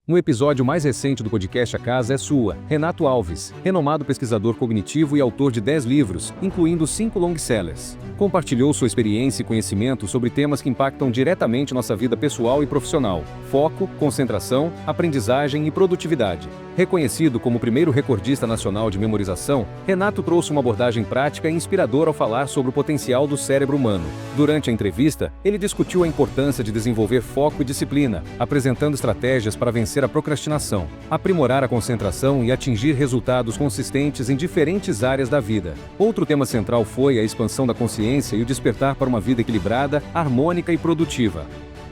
No episódio mais recente do podcast A Casa é Sua, Renato Alves, renomado pesquisador cognitivo e autor de 10 livros, incluindo 5 long-sellers, compartilhou sua experiência e conhecimento sobre temas que impactam diretamente nossa vida pessoal e profissional: foco, concentração, aprendizagem e produtividade. Reconhecido como o primeiro recordista nacional de memorização, Renato trouxe uma abordagem prática e inspiradora ao falar sobre o potencial do cérebro humano. Durante a entrevista, ele discutiu a importância de desenvolver foco e disciplina, apresentando estratégias para vencer a procrastinação, aprimorar a concentração e atingir resultados consistentes em diferentes áreas da vida. Outro tema central foi a expansão da consciência e o despertar para uma vida equilibrada, harmônica e produtiva.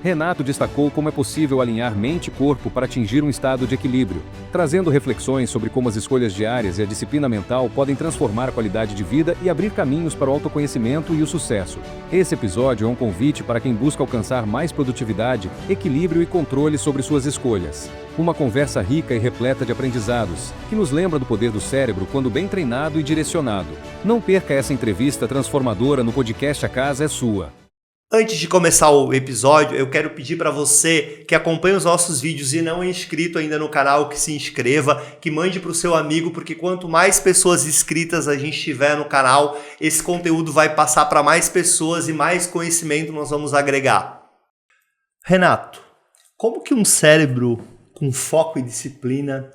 Renato destacou como é possível alinhar mente e corpo para atingir um estado de equilíbrio, trazendo reflexões sobre como as escolhas diárias e a disciplina mental podem transformar a qualidade de vida e abrir caminhos para o autoconhecimento e o sucesso. Esse episódio é um convite para quem busca alcançar mais produtividade, equilíbrio e controle sobre suas escolhas. Uma conversa rica e repleta de aprendizados, que nos lembra do poder do cérebro quando bem treinado e direcionado. Não perca essa entrevista transformadora no podcast A Casa é Sua. Antes de começar o episódio, eu quero pedir para você que acompanha os nossos vídeos e não é inscrito ainda no canal, que se inscreva, que mande para o seu amigo, porque quanto mais pessoas inscritas a gente tiver no canal, esse conteúdo vai passar para mais pessoas e mais conhecimento nós vamos agregar. Renato, como que um cérebro com foco e disciplina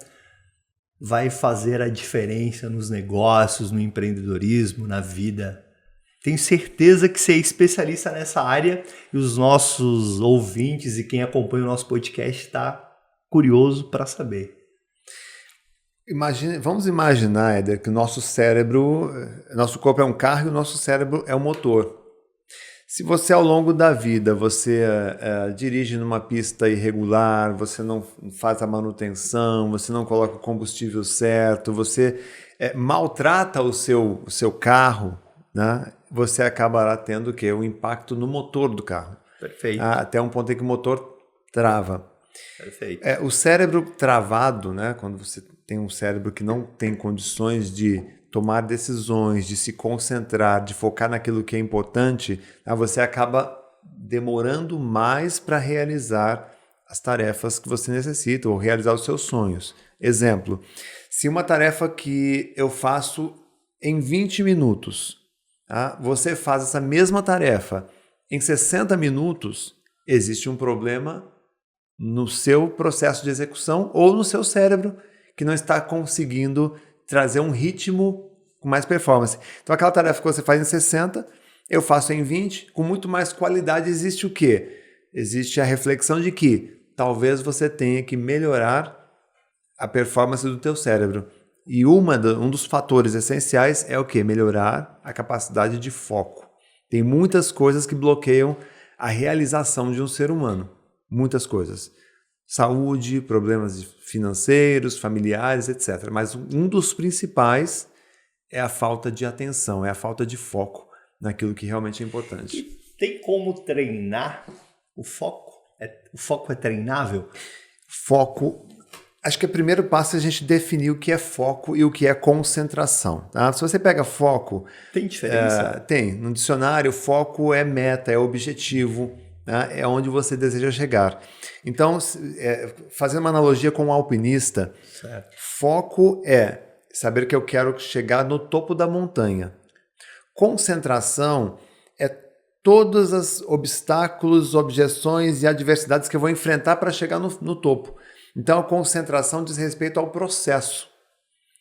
vai fazer a diferença nos negócios, no empreendedorismo, na vida? Tenho certeza que você é especialista nessa área e os nossos ouvintes e quem acompanha o nosso podcast está curioso para saber. Vamos imaginar, Éder, que o nosso corpo é um carro e o nosso cérebro é um motor. Se você ao longo da vida você dirige numa pista irregular, você não faz a manutenção, você não coloca o combustível certo, você maltrata o seu carro, né? Você acabará tendo o quê? Um impacto no motor do carro. Perfeito. Até um ponto em que o motor trava. Perfeito. O cérebro travado, né? Quando você tem um cérebro que não tem condições de tomar decisões, de se concentrar, de focar naquilo que é importante, você acaba demorando mais para realizar as tarefas que você necessita ou realizar os seus sonhos. Exemplo, se uma tarefa que eu faço em 20 minutos, você faz essa mesma tarefa em 60 minutos, existe um problema no seu processo de execução ou no seu cérebro que não está conseguindo trazer um ritmo com mais performance. Então aquela tarefa que você faz em 60, eu faço em 20, com muito mais qualidade. Existe o quê? Existe a reflexão de que talvez você tenha que melhorar a performance do teu cérebro. E um dos fatores essenciais é o quê? Melhorar a capacidade de foco. Tem muitas coisas que bloqueiam a realização de um ser humano. Muitas coisas. Saúde, problemas financeiros, familiares, etc. Mas um dos principais é a falta de atenção, é a falta de foco naquilo que realmente é importante. E tem como treinar o foco? O foco é treinável? Foco... Acho que o primeiro passo é a gente definir o que é foco e o que é concentração. Tá? Se você pega foco... Tem diferença? Tem. No dicionário, foco é meta, é objetivo, tá? É onde você deseja chegar. Então, fazendo uma analogia com um alpinista, certo. Foco é saber que eu quero chegar no topo da montanha. Concentração é todos os obstáculos, objeções e adversidades que eu vou enfrentar para chegar no topo. Então, a concentração diz respeito ao processo.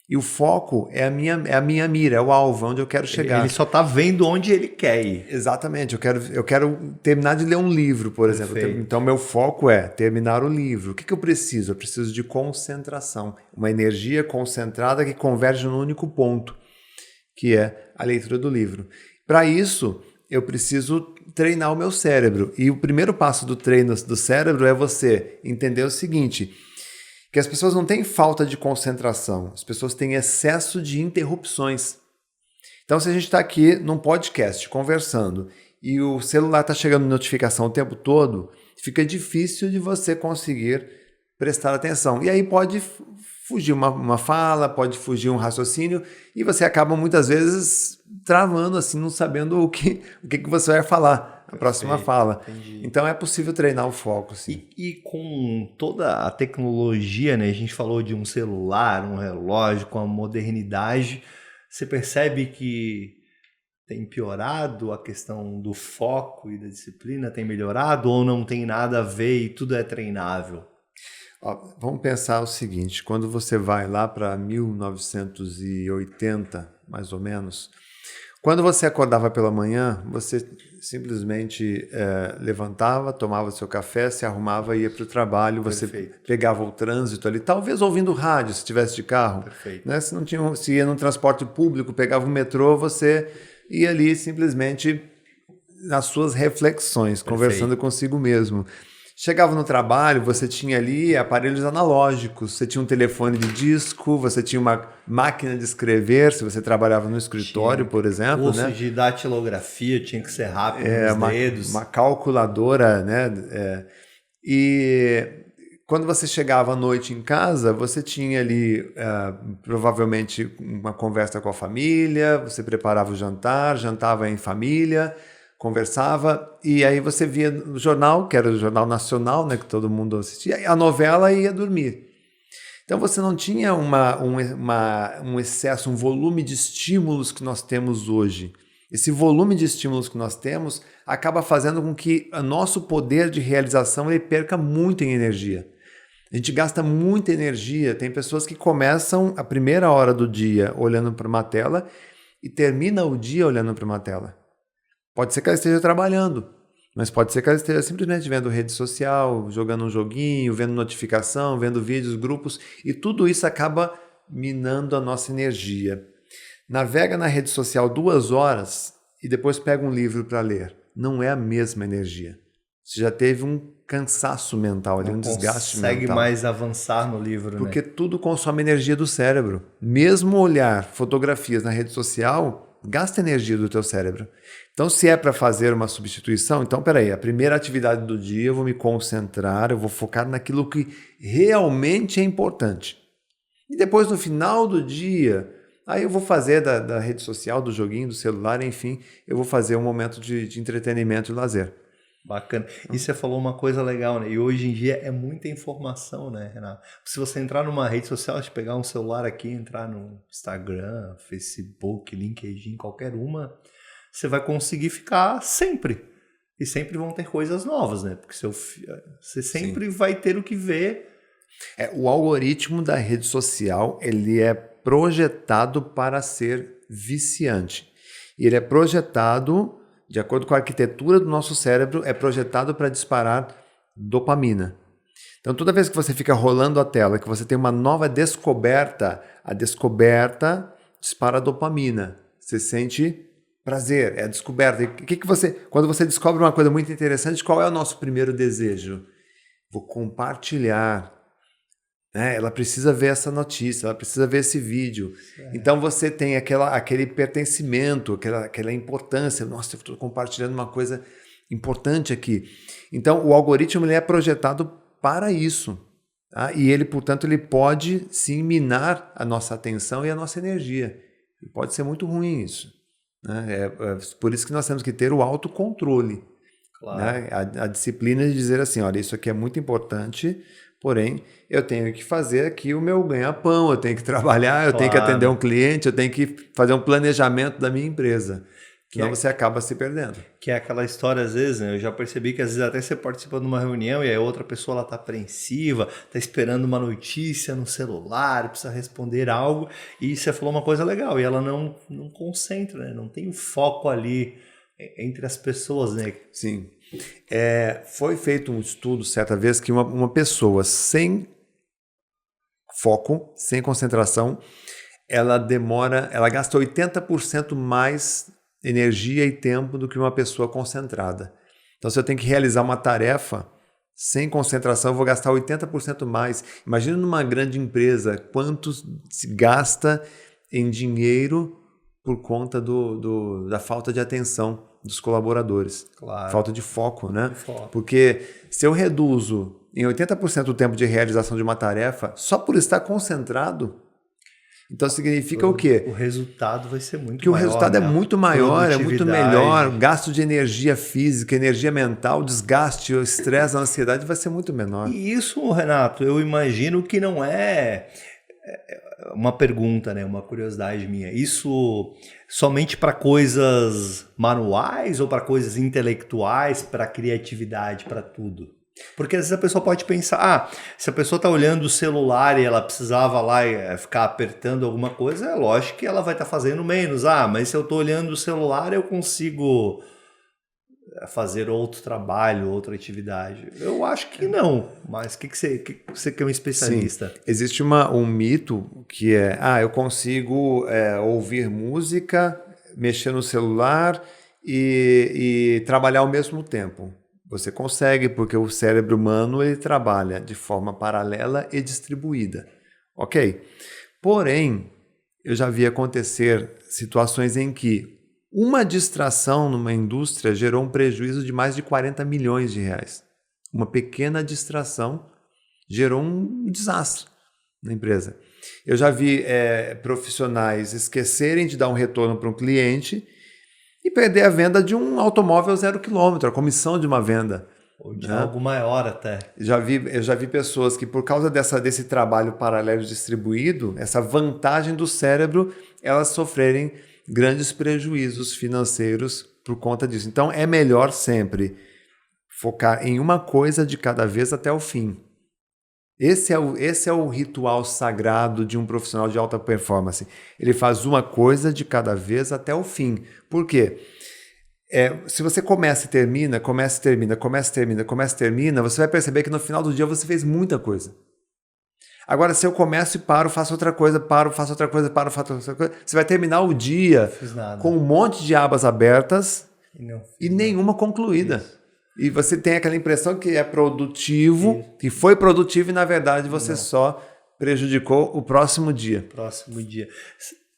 E o foco é a minha mira, é o alvo, onde eu quero chegar. Ele só está vendo onde ele quer ir. Exatamente. Eu quero terminar de ler um livro, por exemplo. Então, meu foco é terminar o livro. O que eu preciso? Eu preciso de concentração. Uma energia concentrada que converge num único ponto, que é a leitura do livro. Para isso, eu preciso treinar o meu cérebro. E o primeiro passo do treino do cérebro é você entender o seguinte, que as pessoas não têm falta de concentração, as pessoas têm excesso de interrupções. Então, se a gente está aqui num podcast conversando e o celular está chegando notificação o tempo todo, fica difícil de você conseguir prestar atenção. E aí pode fugir uma fala, pode fugir um raciocínio, e você acaba muitas vezes travando, assim, não sabendo o que você vai falar, a próxima fala. Entendi. Então é possível treinar o foco, sim. E com toda a tecnologia, né? A gente falou de um celular, um relógio, com a modernidade, você percebe que tem piorado a questão do foco e da disciplina? Tem melhorado ou não tem nada a ver e tudo é treinável? Ó, vamos pensar o seguinte, quando você vai lá para 1980, mais ou menos, quando você acordava pela manhã, você simplesmente levantava, tomava seu café, se arrumava e ia para o trabalho, você pegava o trânsito ali, talvez ouvindo rádio, se estivesse de carro. Perfeito. Né? Se ia no transporte público, pegava o metrô, você ia ali simplesmente nas suas reflexões, conversando consigo mesmo. Chegava no trabalho, você tinha ali aparelhos analógicos, você tinha um telefone de disco, você tinha uma máquina de escrever, se você trabalhava no escritório, por exemplo. Curso né? de datilografia, tinha que ser rápido nos dedos. Uma calculadora, né? E quando você chegava à noite em casa, você tinha ali provavelmente uma conversa com a família, você preparava o jantar, jantava em família, conversava, e aí você via o jornal, que era o Jornal Nacional, né, que todo mundo assistia, a novela e ia dormir. Então você não tinha um excesso, um volume de estímulos que nós temos hoje. Esse volume de estímulos que nós temos acaba fazendo com que o nosso poder de realização ele perca muito em energia. A gente gasta muita energia. Tem pessoas que começam a primeira hora do dia olhando para uma tela e termina o dia olhando para uma tela. Pode ser que ela esteja trabalhando, mas pode ser que ela esteja simplesmente vendo rede social, jogando um joguinho, vendo notificação, vendo vídeos, grupos, e tudo isso acaba minando a nossa energia. Navega na rede social 2 horas e depois pega um livro para ler. Não é a mesma energia. Você já teve um cansaço mental, um desgaste mental. Não consegue mais avançar no livro, porque né? tudo consome energia do cérebro. Mesmo olhar fotografias na rede social gasta energia do teu cérebro. Então, se é para fazer uma substituição, então, peraí, a primeira atividade do dia eu vou me concentrar, eu vou focar naquilo que realmente é importante. E depois, no final do dia, aí eu vou fazer da rede social, do joguinho, do celular, enfim, eu vou fazer um momento de entretenimento e lazer. Bacana. E você falou uma coisa legal, né? E hoje em dia é muita informação, né, Renato? Se você entrar numa rede social, se pegar um celular aqui, entrar no Instagram, Facebook, LinkedIn, qualquer uma, você vai conseguir ficar sempre. E sempre vão ter coisas novas, né? Porque você sempre vai ter o que ver. O algoritmo da rede social, ele é projetado para ser viciante. E ele é projetado, de acordo com a arquitetura do nosso cérebro, é projetado para disparar dopamina. Então, toda vez que você fica rolando a tela, que você tem uma nova descoberta, a descoberta dispara dopamina. Você sente prazer, é a descoberta. E quando você descobre uma coisa muito interessante, qual é o nosso primeiro desejo? Vou compartilhar. Ela precisa ver essa notícia, ela precisa ver esse vídeo. Então você tem aquele pertencimento, aquela importância. Nossa, eu estou compartilhando uma coisa importante aqui. Então o algoritmo ele é projetado para isso. Tá? E ele, portanto, ele pode sim minar a nossa atenção e a nossa energia. E pode ser muito ruim isso. Né? Por isso que nós temos que ter o autocontrole. Claro. Né? A disciplina de dizer assim, olha, isso aqui é muito importante, porém, eu tenho que fazer aqui o meu ganha-pão, eu tenho que trabalhar, eu tenho que atender um cliente, eu tenho que fazer um planejamento da minha empresa. Senão você acaba se perdendo. Que é aquela história, às vezes, né? Eu já percebi que às vezes até você participa de uma reunião e a outra pessoa ela tá apreensiva, tá esperando uma notícia no celular, precisa responder algo, e você falou uma coisa legal, e ela não concentra, né? Não tem o foco ali entre as pessoas, né? Sim. Foi feito um estudo certa vez que uma pessoa sem foco, sem concentração, ela gasta 80% mais energia e tempo do que uma pessoa concentrada. Então, se eu tenho que realizar uma tarefa sem concentração, eu vou gastar 80% mais. Imagina numa grande empresa, quanto se gasta em dinheiro por conta da falta de atenção dos colaboradores. Claro. Falta de foco, né? Foco. Porque se eu reduzo em 80% do tempo de realização de uma tarefa só por estar concentrado. Então significa o quê? O resultado vai ser muito maior. Que o resultado é muito maior, é muito melhor. Gasto de energia física, energia mental, desgaste, o estresse, a ansiedade vai ser muito menor. E isso, Renato, eu imagino que não é uma pergunta, né? Uma curiosidade minha. Isso somente para coisas manuais ou para coisas intelectuais, para criatividade, para tudo? Porque às vezes a pessoa pode pensar, se a pessoa está olhando o celular e ela precisava lá ficar apertando alguma coisa, é lógico que ela vai estar fazendo menos. Mas se eu estou olhando o celular, eu consigo fazer outro trabalho, outra atividade. Eu acho que não, mas você que é um especialista. Sim. Existe um mito que é, eu consigo ouvir música, mexer no celular e trabalhar ao mesmo tempo. Você consegue, porque o cérebro humano ele trabalha de forma paralela e distribuída. Ok? Porém, eu já vi acontecer situações em que uma distração numa indústria gerou um prejuízo de mais de 40 milhões de reais. Uma pequena distração gerou um desastre na empresa. Eu já vi profissionais esquecerem de dar um retorno para um cliente e perder a venda de um automóvel 0 km, a comissão de uma venda. Ou de algo maior até. Eu já vi pessoas que, por causa desse trabalho paralelo distribuído, essa vantagem do cérebro, elas sofrerem grandes prejuízos financeiros por conta disso. Então, é melhor sempre focar em uma coisa de cada vez até o fim. Esse é o ritual sagrado de um profissional de alta performance. Ele faz uma coisa de cada vez até o fim. Por quê? Se você começa e termina, você vai perceber que no final do dia você fez muita coisa. Agora, se eu começo e paro, faço outra coisa, faço outra coisa, faço outra coisa, você vai terminar o dia com um monte de abas abertas e nenhuma concluída. Isso. E você tem aquela impressão que é produtivo, que foi produtivo e, na verdade, você só prejudicou o próximo dia.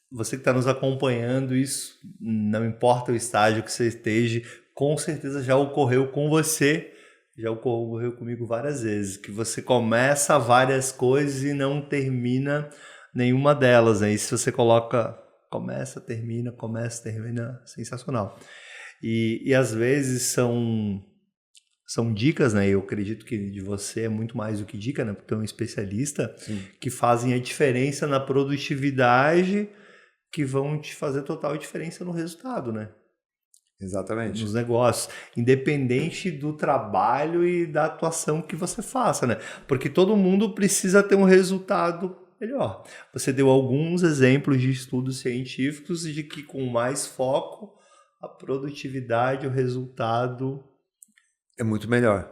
Você que está nos acompanhando, isso não importa o estágio que você esteja, com certeza já ocorreu com você, já ocorreu comigo várias vezes, que você começa várias coisas e não termina nenhuma delas. Aí se você coloca começa, termina, sensacional. E às vezes são dicas, né? Eu acredito que de você é muito mais do que dica, né? Porque é um especialista. Sim. Que fazem a diferença na produtividade, que vão te fazer total diferença no resultado, né? Exatamente. Nos negócios, independente do trabalho e da atuação que você faça, né? Porque todo mundo precisa ter um resultado melhor. Você deu alguns exemplos de estudos científicos de que com mais foco, a produtividade, o resultado é muito melhor.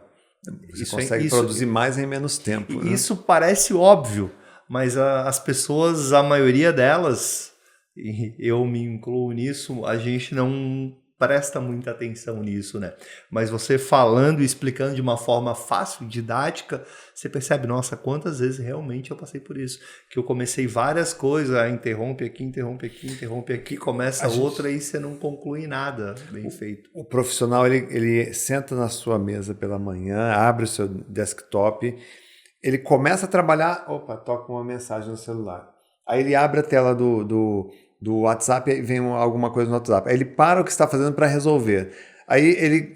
Você consegue produzir mais em menos tempo. Né? Isso parece óbvio, mas as pessoas, a maioria delas, e eu me incluo nisso, a gente não presta muita atenção nisso, né? Mas você falando e explicando de uma forma fácil, didática, você percebe, nossa, quantas vezes realmente eu passei por isso. Que eu comecei várias coisas, interrompe aqui, começa outra e você não conclui nada bem feito. O profissional, ele senta na sua mesa pela manhã, abre o seu desktop, ele começa a trabalhar, toca uma mensagem no celular. Aí ele abre a tela do WhatsApp e vem alguma coisa no WhatsApp. Aí ele para o que está fazendo para resolver. Aí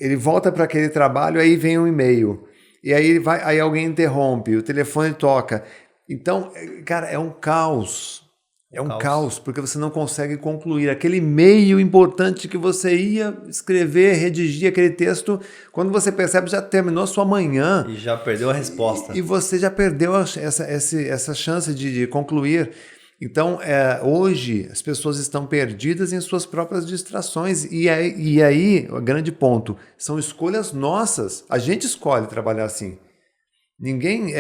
ele volta para aquele trabalho, aí vem um e-mail. E aí alguém interrompe, o telefone toca. Então, cara, é um caos. É um caos, porque você não consegue concluir aquele e-mail importante que você ia escrever, redigir aquele texto. Quando você percebe, já terminou a sua manhã. E já perdeu a resposta. E você já perdeu essa chance de concluir. Então, hoje, as pessoas estão perdidas em suas próprias distrações. E aí, o grande ponto, são escolhas nossas. A gente escolhe trabalhar assim. Ninguém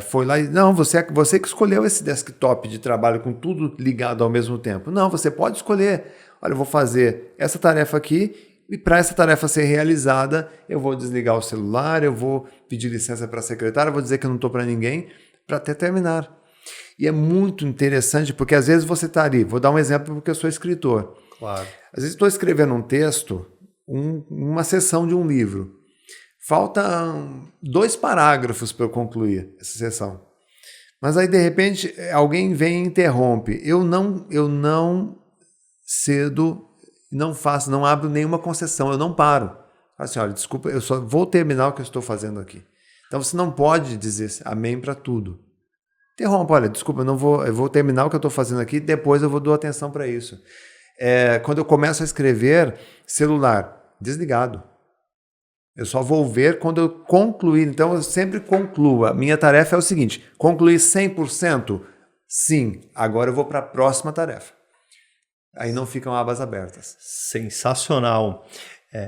foi lá e... Não, você que escolheu esse desktop de trabalho com tudo ligado ao mesmo tempo. Não, você pode escolher. Olha, eu vou fazer essa tarefa aqui e para essa tarefa ser realizada, eu vou desligar o celular, eu vou pedir licença para a secretária, vou dizer que eu não estou para ninguém, para até terminar. E é muito interessante, porque às vezes você está ali, vou dar um exemplo porque eu sou escritor. Claro. Às vezes estou escrevendo um texto, uma seção de um livro. Faltam 2 parágrafos para eu concluir essa sessão. Mas aí, de repente, alguém vem e interrompe. Eu não cedo, não abro nenhuma concessão, eu não paro. Assim, olha, desculpa, eu só vou terminar o que eu estou fazendo aqui. Então você não pode dizer amém para tudo. Interrompa, olha, desculpa, eu vou terminar o que eu estou fazendo aqui, depois eu vou dar atenção para isso. Quando eu começo a escrever, celular desligado. Eu só vou ver quando eu concluir. Então eu sempre concluo. A minha tarefa é o seguinte: concluir 100%? Sim. Agora eu vou para a próxima tarefa. Aí não ficam abas abertas. Sensacional.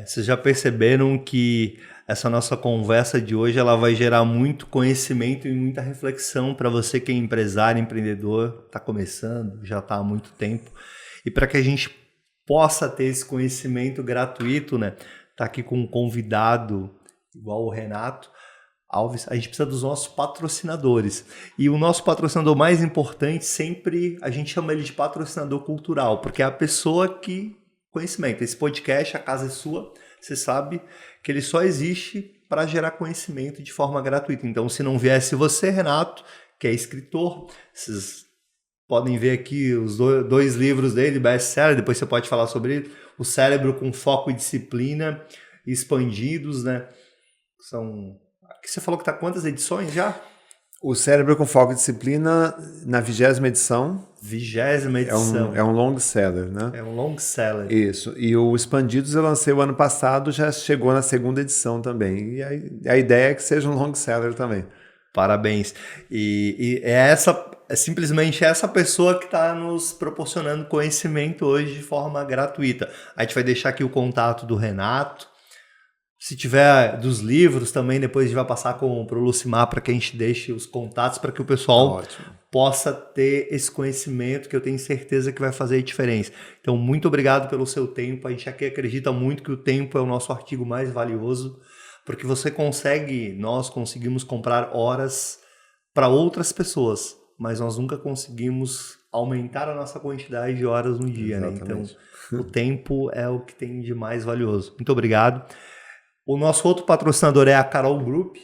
Vocês já perceberam que essa nossa conversa de hoje ela vai gerar muito conhecimento e muita reflexão para você que é empresário, empreendedor, está começando, já está há muito tempo. E para que a gente possa ter esse conhecimento gratuito, né? Tá aqui com um convidado igual o Renato Alves, a gente precisa dos nossos patrocinadores. E o nosso patrocinador mais importante, sempre a gente chama ele de patrocinador cultural, porque é a pessoa que... Conhecimento. Esse podcast, A Casa é Sua, você sabe que ele só existe para gerar conhecimento de forma gratuita. Então, se não viesse você, Renato, que é escritor, vocês podem ver aqui os 2 livros dele, best-seller, depois você pode falar sobre ele. O Cérebro com Foco e Disciplina, expandidos, né? Aqui você falou que tá quantas edições já? O Cérebro com Foco e Disciplina, na 20ª edição. 20ª edição. É um long seller, né? É um long seller. Isso. E o Expandidos eu lancei o ano passado, já chegou na 2ª edição também. E a ideia é que seja um long seller também. Parabéns. E é simplesmente essa pessoa que está nos proporcionando conhecimento hoje de forma gratuita. A gente vai deixar aqui o contato do Renato. Se tiver dos livros também, depois a gente vai passar para o Lucimar para que a gente deixe os contatos para que o pessoal possa ter esse conhecimento que eu tenho certeza que vai fazer a diferença. Então, muito obrigado pelo seu tempo. A gente aqui acredita muito que o tempo é o nosso artigo mais valioso, porque nós conseguimos comprar horas para outras pessoas, mas nós nunca conseguimos aumentar a nossa quantidade de horas no dia, né? Então, o tempo é o que tem de mais valioso. Muito obrigado. O nosso outro patrocinador é a Carol Group,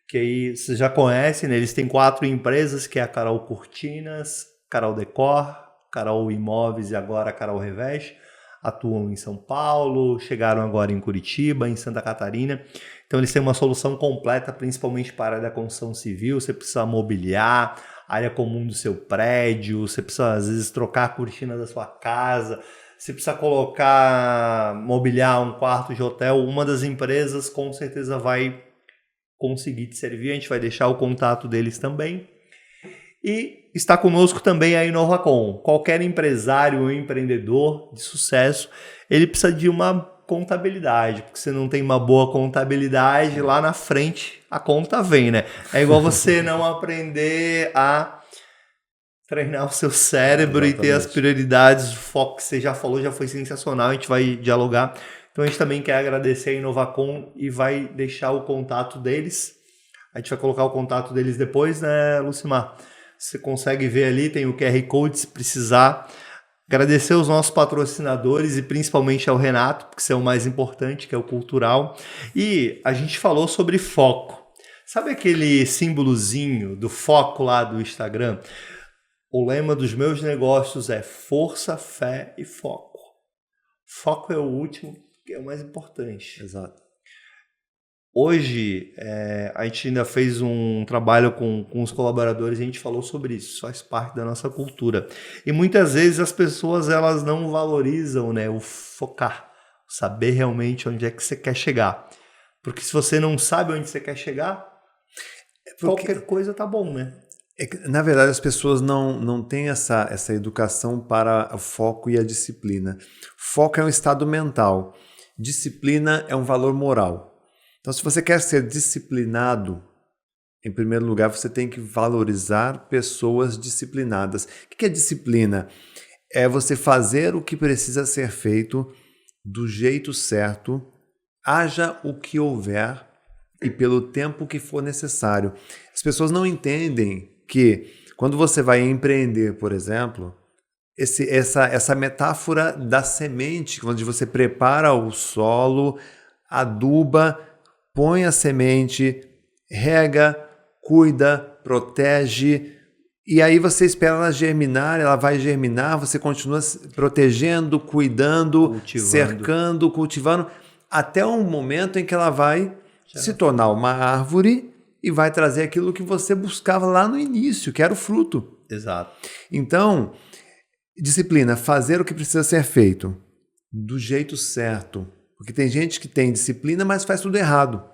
que aí vocês já conhecem, né? Eles têm 4 empresas, que é a Carol Cortinas, Carol Decor, Carol Imóveis e agora a Carol Reveste. Atuam em São Paulo, chegaram agora em Curitiba, em Santa Catarina. Então eles têm uma solução completa, principalmente para a área da construção civil. Você precisa mobiliar, área comum do seu prédio, você precisa às vezes trocar a cortina da sua casa, você precisa mobiliar um quarto de hotel. Uma das empresas com certeza vai conseguir te servir. A gente vai deixar o contato deles também. E está conosco também a Inovacom. Qualquer empresário ou empreendedor de sucesso, ele precisa de uma contabilidade, porque se não tem uma boa contabilidade, lá na frente a conta vem, né? É igual você não aprender a treinar o seu cérebro. Exatamente. E ter as prioridades, o foco que você já falou, já foi sensacional, a gente vai dialogar. Então a gente também quer agradecer a Inovacom e vai deixar o contato deles. A gente vai colocar o contato deles depois, né, Lucimar? Você consegue ver ali, tem o QR Code se precisar. Agradecer aos nossos patrocinadores e principalmente ao Renato, porque isso é o mais importante, que é o cultural. E a gente falou sobre foco. Sabe aquele símbolozinho do foco lá do Instagram? O lema dos meus negócios é força, fé e foco. Foco é o último, que é o mais importante. Exato. Hoje, a gente ainda fez um trabalho com os colaboradores e a gente falou sobre isso, faz parte da nossa cultura. E muitas vezes as pessoas elas não valorizam, né, o focar, saber realmente onde é que você quer chegar. Porque se você não sabe onde você quer chegar, qualquer coisa tá bom, né? Na verdade, as pessoas não têm essa educação para o foco e a disciplina. Foco é um estado mental, disciplina é um valor moral. Então, se você quer ser disciplinado, em primeiro lugar, você tem que valorizar pessoas disciplinadas. O que é disciplina? É você fazer o que precisa ser feito do jeito certo, haja o que houver e pelo tempo que for necessário. As pessoas não entendem que quando você vai empreender, por exemplo, essa metáfora da semente, onde você prepara o solo, aduba, põe a semente, rega, cuida, protege, e aí você espera ela germinar, ela vai germinar, você continua protegendo, cuidando, Cultivando. cercando, cultivando, até um momento em que ela vai se tornar uma árvore e vai trazer aquilo que você buscava lá no início, que era o fruto. Exato. Então, disciplina, fazer o que precisa ser feito do jeito certo. Porque tem gente que tem disciplina, mas faz tudo errado.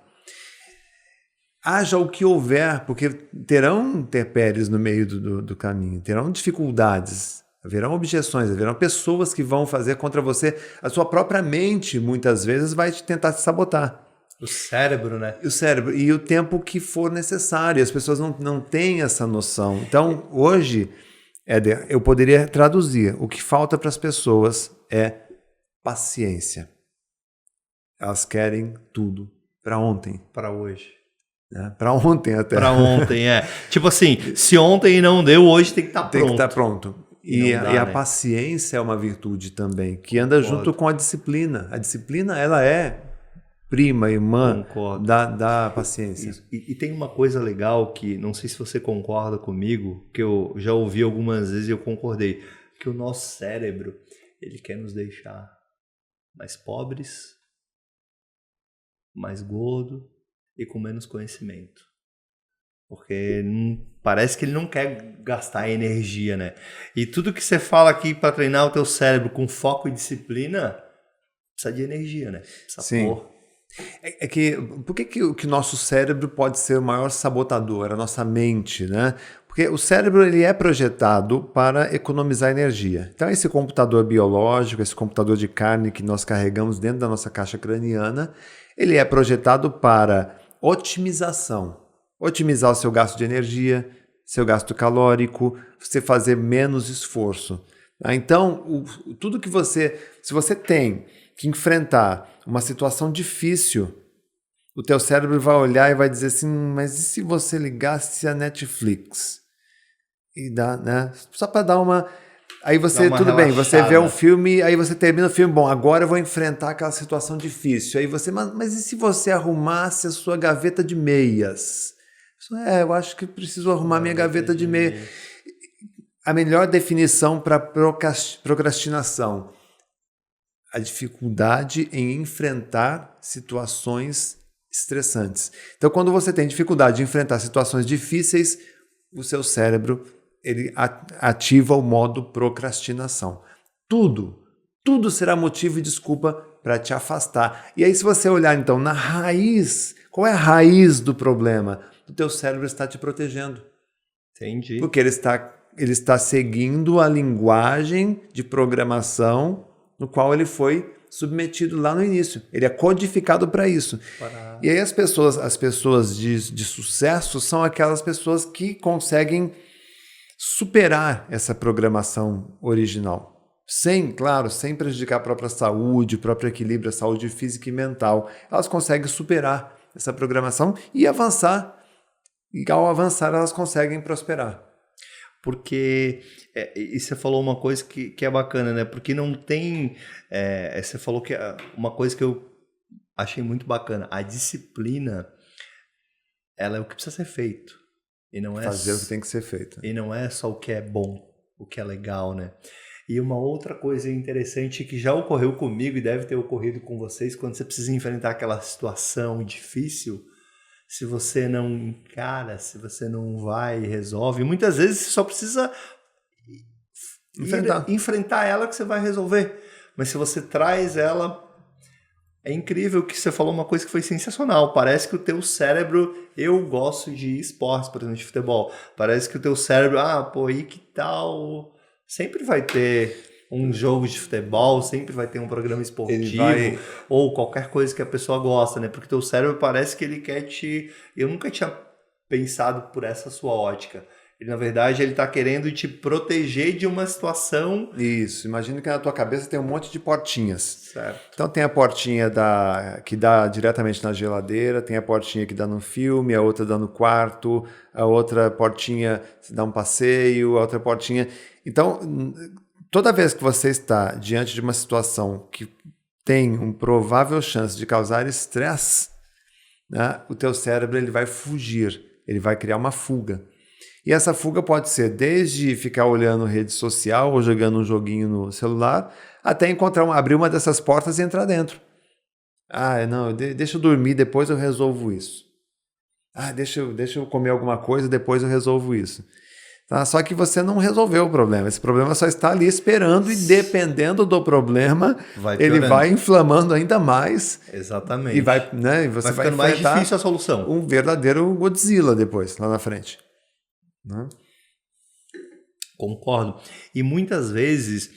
Haja o que houver, porque terão intempéries no meio do caminho, terão dificuldades, haverão objeções, haverão pessoas que vão fazer contra você. A sua própria mente, muitas vezes, vai tentar te sabotar. O cérebro, né? O cérebro, e o tempo que for necessário. As pessoas não têm essa noção. Então, hoje, Éder, eu poderia traduzir. O que falta para as pessoas é paciência. Elas querem tudo para ontem. Para hoje. Né? Para ontem até. Para ontem, é. Tipo assim, se ontem não deu, hoje tem que estar pronto. Tem que estar pronto. E a né? paciência é uma virtude também, que anda junto com a disciplina. A disciplina, ela é prima, irmã da paciência. E tem uma coisa legal que, não sei se você concorda comigo, que eu já ouvi algumas vezes e eu concordei, que o nosso cérebro, ele quer nos deixar mais pobres, mais gordo e com menos conhecimento. Porque parece que ele não quer gastar energia, né? E tudo que você fala aqui para treinar o teu cérebro com foco e disciplina, precisa de energia, né? Precisa Sim. pôr. Por que o nosso cérebro pode ser o maior sabotador, a nossa mente, né? Porque o cérebro ele é projetado para economizar energia. Então esse computador biológico, esse computador de carne que nós carregamos dentro da nossa caixa craniana, ele é projetado para otimização. Otimizar o seu gasto de energia, seu gasto calórico, você fazer menos esforço. Então, tudo que se você tem que enfrentar uma situação difícil, o teu cérebro vai olhar e vai dizer assim, mas e se você ligasse a Netflix? E dá, né? Só para dar uma... Aí você, tudo bem, você vê um filme, aí você termina o filme, bom, agora eu vou enfrentar aquela situação difícil. Aí você, mas e se você arrumasse a sua gaveta de meias? Eu acho que preciso arrumar minha gaveta de meias. A melhor definição para procrastinação: a dificuldade em enfrentar situações estressantes. Então, quando você tem dificuldade de enfrentar situações difíceis, o seu cérebro ele ativa o modo procrastinação. Tudo será motivo e desculpa para te afastar. E aí, se você olhar, então, na raiz, qual é a raiz do problema? O teu cérebro está te protegendo. Entendi. Porque ele está seguindo a linguagem de programação no qual ele foi submetido lá no início. Ele é codificado para isso. E aí as pessoas de sucesso são aquelas pessoas que conseguem superar essa programação original. Sem prejudicar a própria saúde, o próprio equilíbrio, a saúde física e mental. Elas conseguem superar essa programação e avançar. E ao avançar, elas conseguem prosperar. Porque, e você falou uma coisa que é bacana, né? Porque não tem... você falou que uma coisa que eu achei muito bacana. A disciplina, ela é o que precisa ser feito. E não é fazer o que tem que ser feito. E não é só o que é bom, o que é legal, né? E uma outra coisa interessante que já ocorreu comigo e deve ter ocorrido com vocês, quando você precisa enfrentar aquela situação difícil... Se você não encara, se você não vai e resolve, muitas vezes você só precisa enfrentar ela que você vai resolver. Mas se você traz ela, é incrível que você falou uma coisa que foi sensacional. Parece que o teu cérebro, eu gosto de esportes, por exemplo, de futebol. Parece que o teu cérebro, e que tal? Sempre vai ter um jogo de futebol, sempre vai ter um programa esportivo ou qualquer coisa que a pessoa gosta, né? Porque teu cérebro parece que ele quer te... Eu nunca tinha pensado por essa sua ótica. Ele, na verdade, ele tá querendo te proteger de uma situação... Isso. Imagina que na tua cabeça tem um monte de portinhas. Certo. Então tem a portinha que dá diretamente na geladeira, tem a portinha que dá no filme, a outra dá no quarto, a outra portinha dá um passeio, a outra portinha... Então... Toda vez que você está diante de uma situação que tem uma provável chance de causar estresse, né, o teu cérebro ele vai fugir, ele vai criar uma fuga. E essa fuga pode ser desde ficar olhando rede social ou jogando um joguinho no celular, até abrir uma dessas portas e entrar dentro. Não, deixa eu dormir, depois eu resolvo isso. Deixa eu comer alguma coisa, depois eu resolvo isso. Tá? Só que você não resolveu o problema. Esse problema só está ali esperando e dependendo do problema, ele vai inflamando ainda mais. Exatamente. E vai, né, e você vai ficando mais difícil a solução. Um verdadeiro Godzilla depois, lá na frente. Né? Concordo. E muitas vezes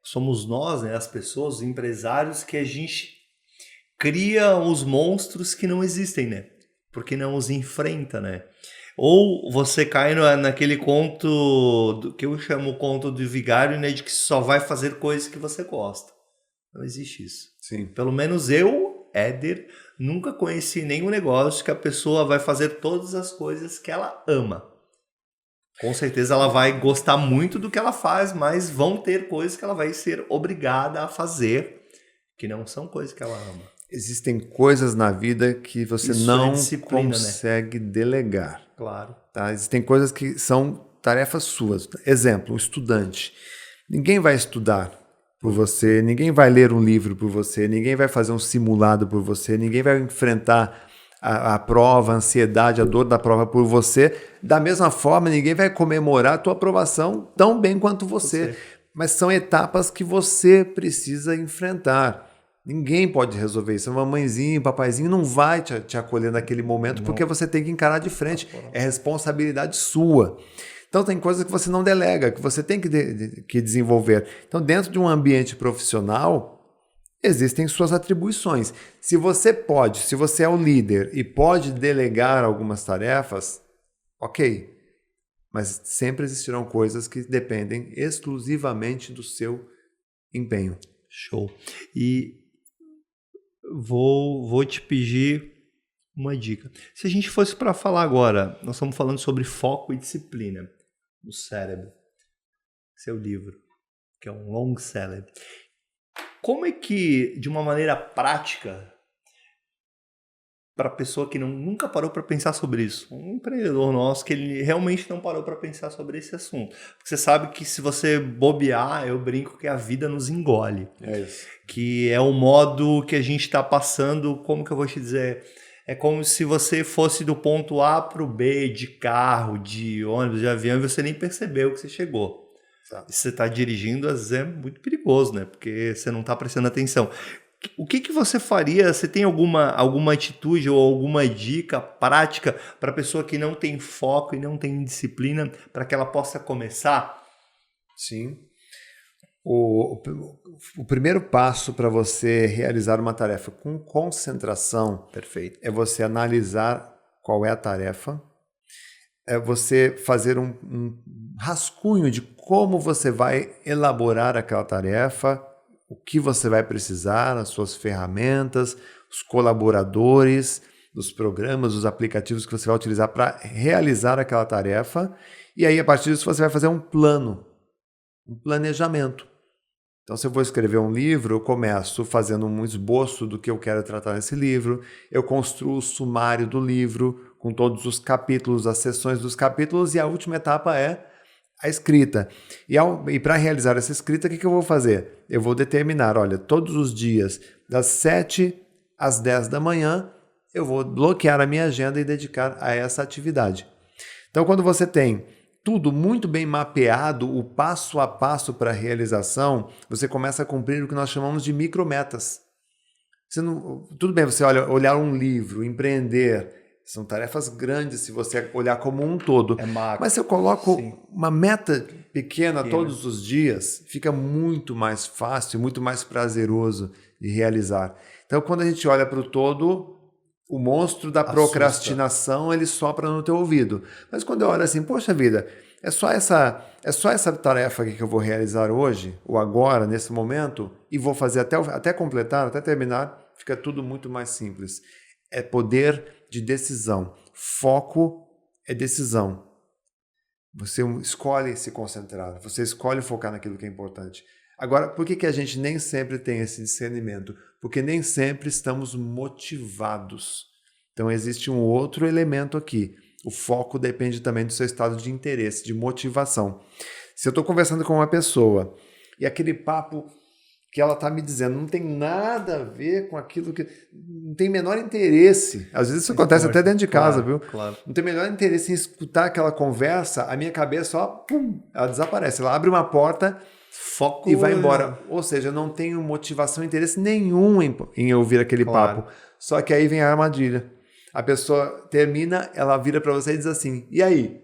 somos nós, né, as pessoas, os empresários, que a gente cria os monstros que não existem, né? Porque não os enfrenta, né? Ou você cai naquele conto que eu chamo o conto do vigário, né, de que só vai fazer coisas que você gosta. Não existe isso. Sim. Pelo menos eu, Éder, nunca conheci nenhum negócio que a pessoa vai fazer todas as coisas que ela ama. Com certeza ela vai gostar muito do que ela faz, mas vão ter coisas que ela vai ser obrigada a fazer que não são coisas que ela ama. Existem coisas na vida que você não consegue delegar. Claro. Tá? Existem coisas que são tarefas suas. Exemplo, o estudante. Ninguém vai estudar por você, ninguém vai ler um livro por você, ninguém vai fazer um simulado por você, ninguém vai enfrentar a prova, a ansiedade, a dor da prova por você. Da mesma forma, ninguém vai comemorar a tua aprovação tão bem quanto você. Mas são etapas que você precisa enfrentar. Ninguém pode resolver isso. A mamãezinha, o papaizinho não vai te acolher naquele momento porque você tem que encarar de frente. É responsabilidade sua. Então tem coisas que você não delega, que você tem que desenvolver. Então dentro de um ambiente profissional, existem suas atribuições. Se você é o líder e pode delegar algumas tarefas, ok. Mas sempre existirão coisas que dependem exclusivamente do seu empenho. Show. E vou te pedir uma dica. Se a gente fosse para falar agora, nós estamos falando sobre foco e disciplina no cérebro. Seu livro, que é um long seller. Como é que, de uma maneira prática, para a pessoa que nunca parou para pensar sobre isso, um empreendedor nosso que ele realmente não parou para pensar sobre esse assunto, porque você sabe que se você bobear, eu brinco que a vida nos engole. É isso. Que é o modo que a gente está passando, como que eu vou te dizer? É como se você fosse do ponto A para o B, de carro, de ônibus, de avião, e você nem percebeu que você chegou. E você está dirigindo, às vezes é muito perigoso, né? Porque você não está prestando atenção. O que você faria? Você tem alguma atitude ou alguma dica prática para a pessoa que não tem foco e não tem disciplina para que ela possa começar? Sim. O primeiro passo para você realizar uma tarefa com concentração, perfeito, é você analisar qual é a tarefa, é você fazer um rascunho de como você vai elaborar aquela tarefa, o que você vai precisar, as suas ferramentas, os colaboradores, os programas, os aplicativos que você vai utilizar para realizar aquela tarefa. E aí, a partir disso, você vai fazer um plano, um planejamento. Então, se eu vou escrever um livro, eu começo fazendo um esboço do que eu quero tratar nesse livro, eu construo o sumário do livro, com todos os capítulos, as seções dos capítulos, e a última etapa é a escrita. E para realizar essa escrita, o que eu vou fazer? Eu vou determinar, olha, todos os dias, das 7 às 10 da manhã, eu vou bloquear a minha agenda e dedicar a essa atividade. Então, quando você tem tudo muito bem mapeado, o passo a passo para a realização, você começa a cumprir o que nós chamamos de micrometas. Tudo bem, você olhar um livro, empreender, são tarefas grandes se você olhar como um todo. Mas se eu coloco uma meta pequena todos os dias, fica muito mais fácil, muito mais prazeroso de realizar. Então, quando a gente olha para o todo, o monstro da procrastinação, ele sopra no teu ouvido. Mas quando eu olho assim, poxa vida, é só essa tarefa aqui que eu vou realizar hoje, ou agora, nesse momento, e vou fazer até completar, até terminar, fica tudo muito mais simples. É poder de decisão. Foco é decisão. Você escolhe se concentrar, você escolhe focar naquilo que é importante. Agora, por que a gente nem sempre tem esse discernimento? porque nem sempre estamos motivados. Então existe um outro elemento aqui. O foco depende também do seu estado de interesse, de motivação. Se eu estou conversando com uma pessoa e aquele papo que ela está me dizendo não tem nada a ver com aquilo que... Não tem menor interesse. Às vezes isso acontece até dentro de casa, viu? Claro. Não tem menor interesse em escutar aquela conversa, a minha cabeça, ó, pum, ela desaparece. Ela abre uma porta Foco e vai embora. Ou seja, eu não tenho motivação, interesse nenhum em ouvir aquele papo. Só que aí vem a armadilha. A pessoa termina, ela vira para você e diz assim, e aí?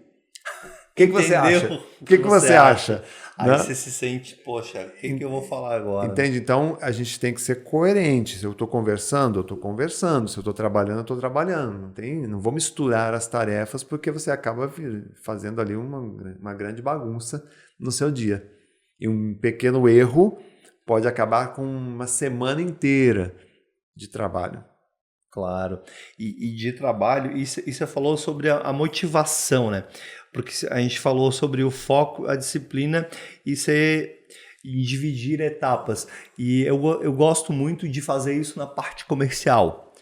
O que você acha? O que você acha? Aí né? você se sente, poxa, o que eu vou falar agora? Entende? Então, a gente tem que ser coerente. Se eu estou conversando, eu estou conversando. Se eu estou trabalhando, eu estou trabalhando. Não vou misturar as tarefas, porque você acaba fazendo ali uma grande bagunça no seu dia. E um pequeno erro pode acabar com uma semana inteira de trabalho. Claro. E de trabalho, e você falou sobre a motivação, né? Porque a gente falou sobre o foco, a disciplina e dividir etapas. E eu gosto muito de fazer isso na parte comercial.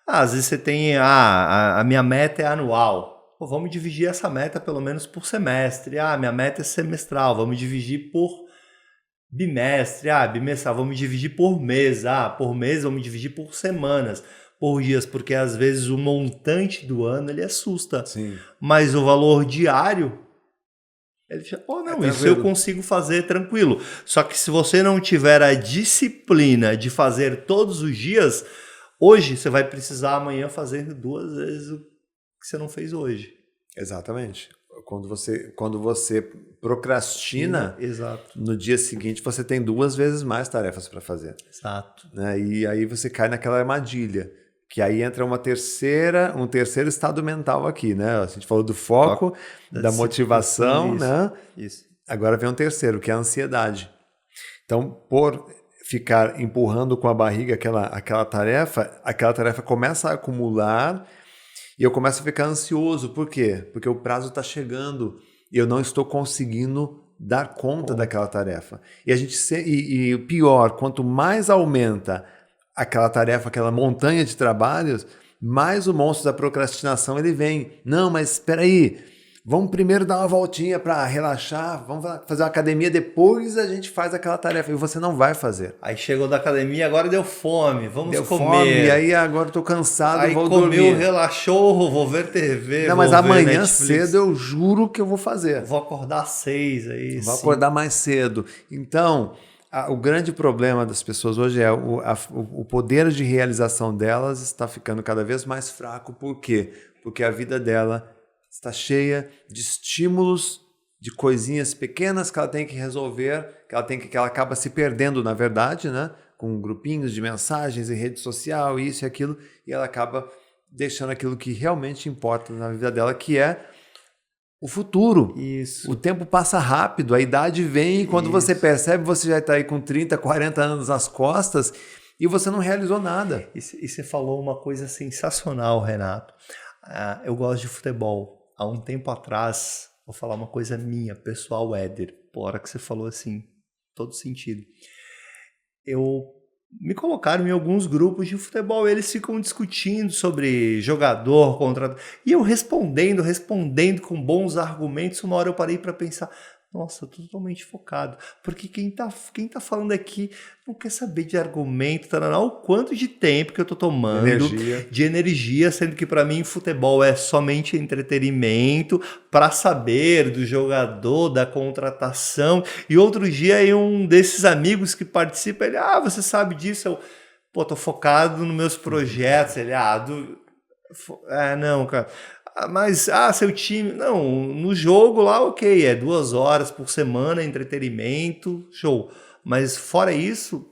Às vezes você tem, a minha meta é anual. Pô, vamos dividir essa meta pelo menos por semestre. Minha meta é semestral, vamos dividir por bimestre. Bimestral, vamos dividir por mês. Por mês vamos dividir por semanas. Por dias, porque às vezes o montante do ano ele assusta. Sim. Mas o valor diário, ele já, isso eu consigo fazer tranquilo. Só que se você não tiver a disciplina de fazer todos os dias, hoje você vai precisar amanhã fazer 2 vezes o que você não fez hoje. Exatamente. Quando você procrastina, exato, no dia seguinte você tem 2 vezes mais tarefas para fazer. Exato. Né? E aí você cai naquela armadilha. Que aí entra um terceiro estado mental aqui, né? A gente falou do foco, da motivação, isso, né? Isso. Agora vem um terceiro, que é a ansiedade. Então, por ficar empurrando com a barriga aquela tarefa começa a acumular e eu começo a ficar ansioso. Por quê? Porque o prazo está chegando e eu não estou conseguindo dar conta daquela tarefa. E o pior, quanto mais aumenta aquela tarefa, aquela montanha de trabalhos, mais o monstro da procrastinação ele vem. Não, mas espera aí, vamos primeiro dar uma voltinha para relaxar, vamos fazer uma academia, depois a gente faz aquela tarefa. E você não vai fazer. Aí chegou da academia, agora deu fome, vamos deu comer. Fome, e aí agora estou cansado, aí vou dormir. Aí comeu, relaxou, vou ver TV, não, mas amanhã cedo eu juro que eu vou fazer. Vou acordar às 6 aí. Vou acordar mais cedo. Então... O grande problema das pessoas hoje é o poder de realização delas está ficando cada vez mais fraco. Por quê? Porque a vida dela está cheia de estímulos, de coisinhas pequenas que ela tem que resolver, que ela acaba se perdendo, na verdade, né? Com grupinhos de mensagens em rede social, isso e aquilo, e ela acaba deixando aquilo que realmente importa na vida dela, que é o futuro. Isso. O tempo passa rápido, a idade vem e quando você percebe, você já está aí com 30, 40 anos nas costas e você não realizou nada. E você falou uma coisa sensacional, Renato. Eu gosto de futebol. Há um tempo atrás, vou falar uma coisa minha, pessoal, Éder. Por hora que você falou assim, todo sentido. Me colocaram em alguns grupos de futebol, eles ficam discutindo sobre jogador contra... E eu respondendo com bons argumentos, uma hora eu parei para pensar, nossa, eu tô totalmente focado, porque quem tá falando aqui não quer saber de argumento, o quanto de tempo que eu tô tomando, de energia, sendo que para mim futebol é somente entretenimento, para saber do jogador, da contratação. E outro dia aí um desses amigos que participa, ele, você sabe disso? Eu, tô focado nos meus projetos. Ele, não, cara... Mas, seu time... Não, no jogo lá, ok, é 2 horas por semana, entretenimento, show. Mas fora isso,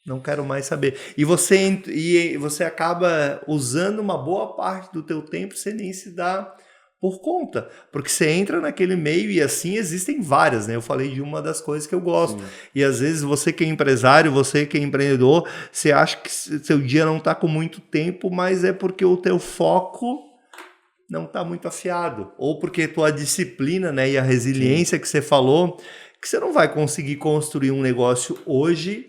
não quero mais saber. E você acaba usando uma boa parte do teu tempo sem nem se dar por conta. Porque você entra naquele meio e assim existem várias, né? Eu falei de uma das coisas que eu gosto. Sim. E às vezes você que é empresário, você que é empreendedor, você acha que seu dia não está com muito tempo, mas é porque o teu foco... não está muito afiado, ou porque tua disciplina, né, e a resiliência que você falou, que você não vai conseguir construir um negócio hoje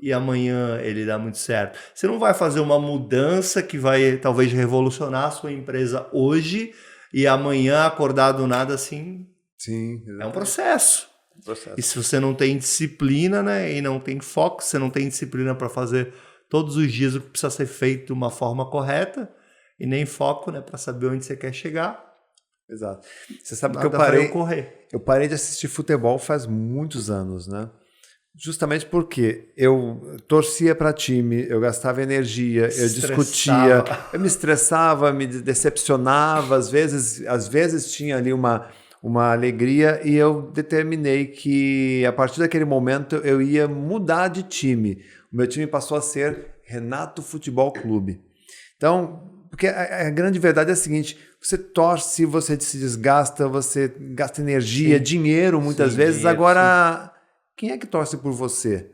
e amanhã ele dá muito certo. Você não vai fazer uma mudança que vai talvez revolucionar a sua empresa hoje e amanhã acordar do nada assim. Sim, É um processo. processo. E se você não tem disciplina, né, e não tem foco, você não tem disciplina para fazer todos os dias o que precisa ser feito de uma forma correta e nem foco, né, para saber onde você quer chegar. Exato. Você sabe Nada que vai ocorrer. eu parei de assistir futebol faz muitos anos, né? Justamente porque eu torcia para time, eu gastava energia, eu discutia, eu me estressava, me decepcionava, às vezes tinha ali uma alegria e eu determinei que a partir daquele momento eu ia mudar de time. O meu time passou a ser Renato Futebol Clube. Então, porque a grande verdade é a seguinte, você torce, você se desgasta, você gasta energia, Sim. dinheiro muitas vezes, dinheiro, agora quem é que torce por você?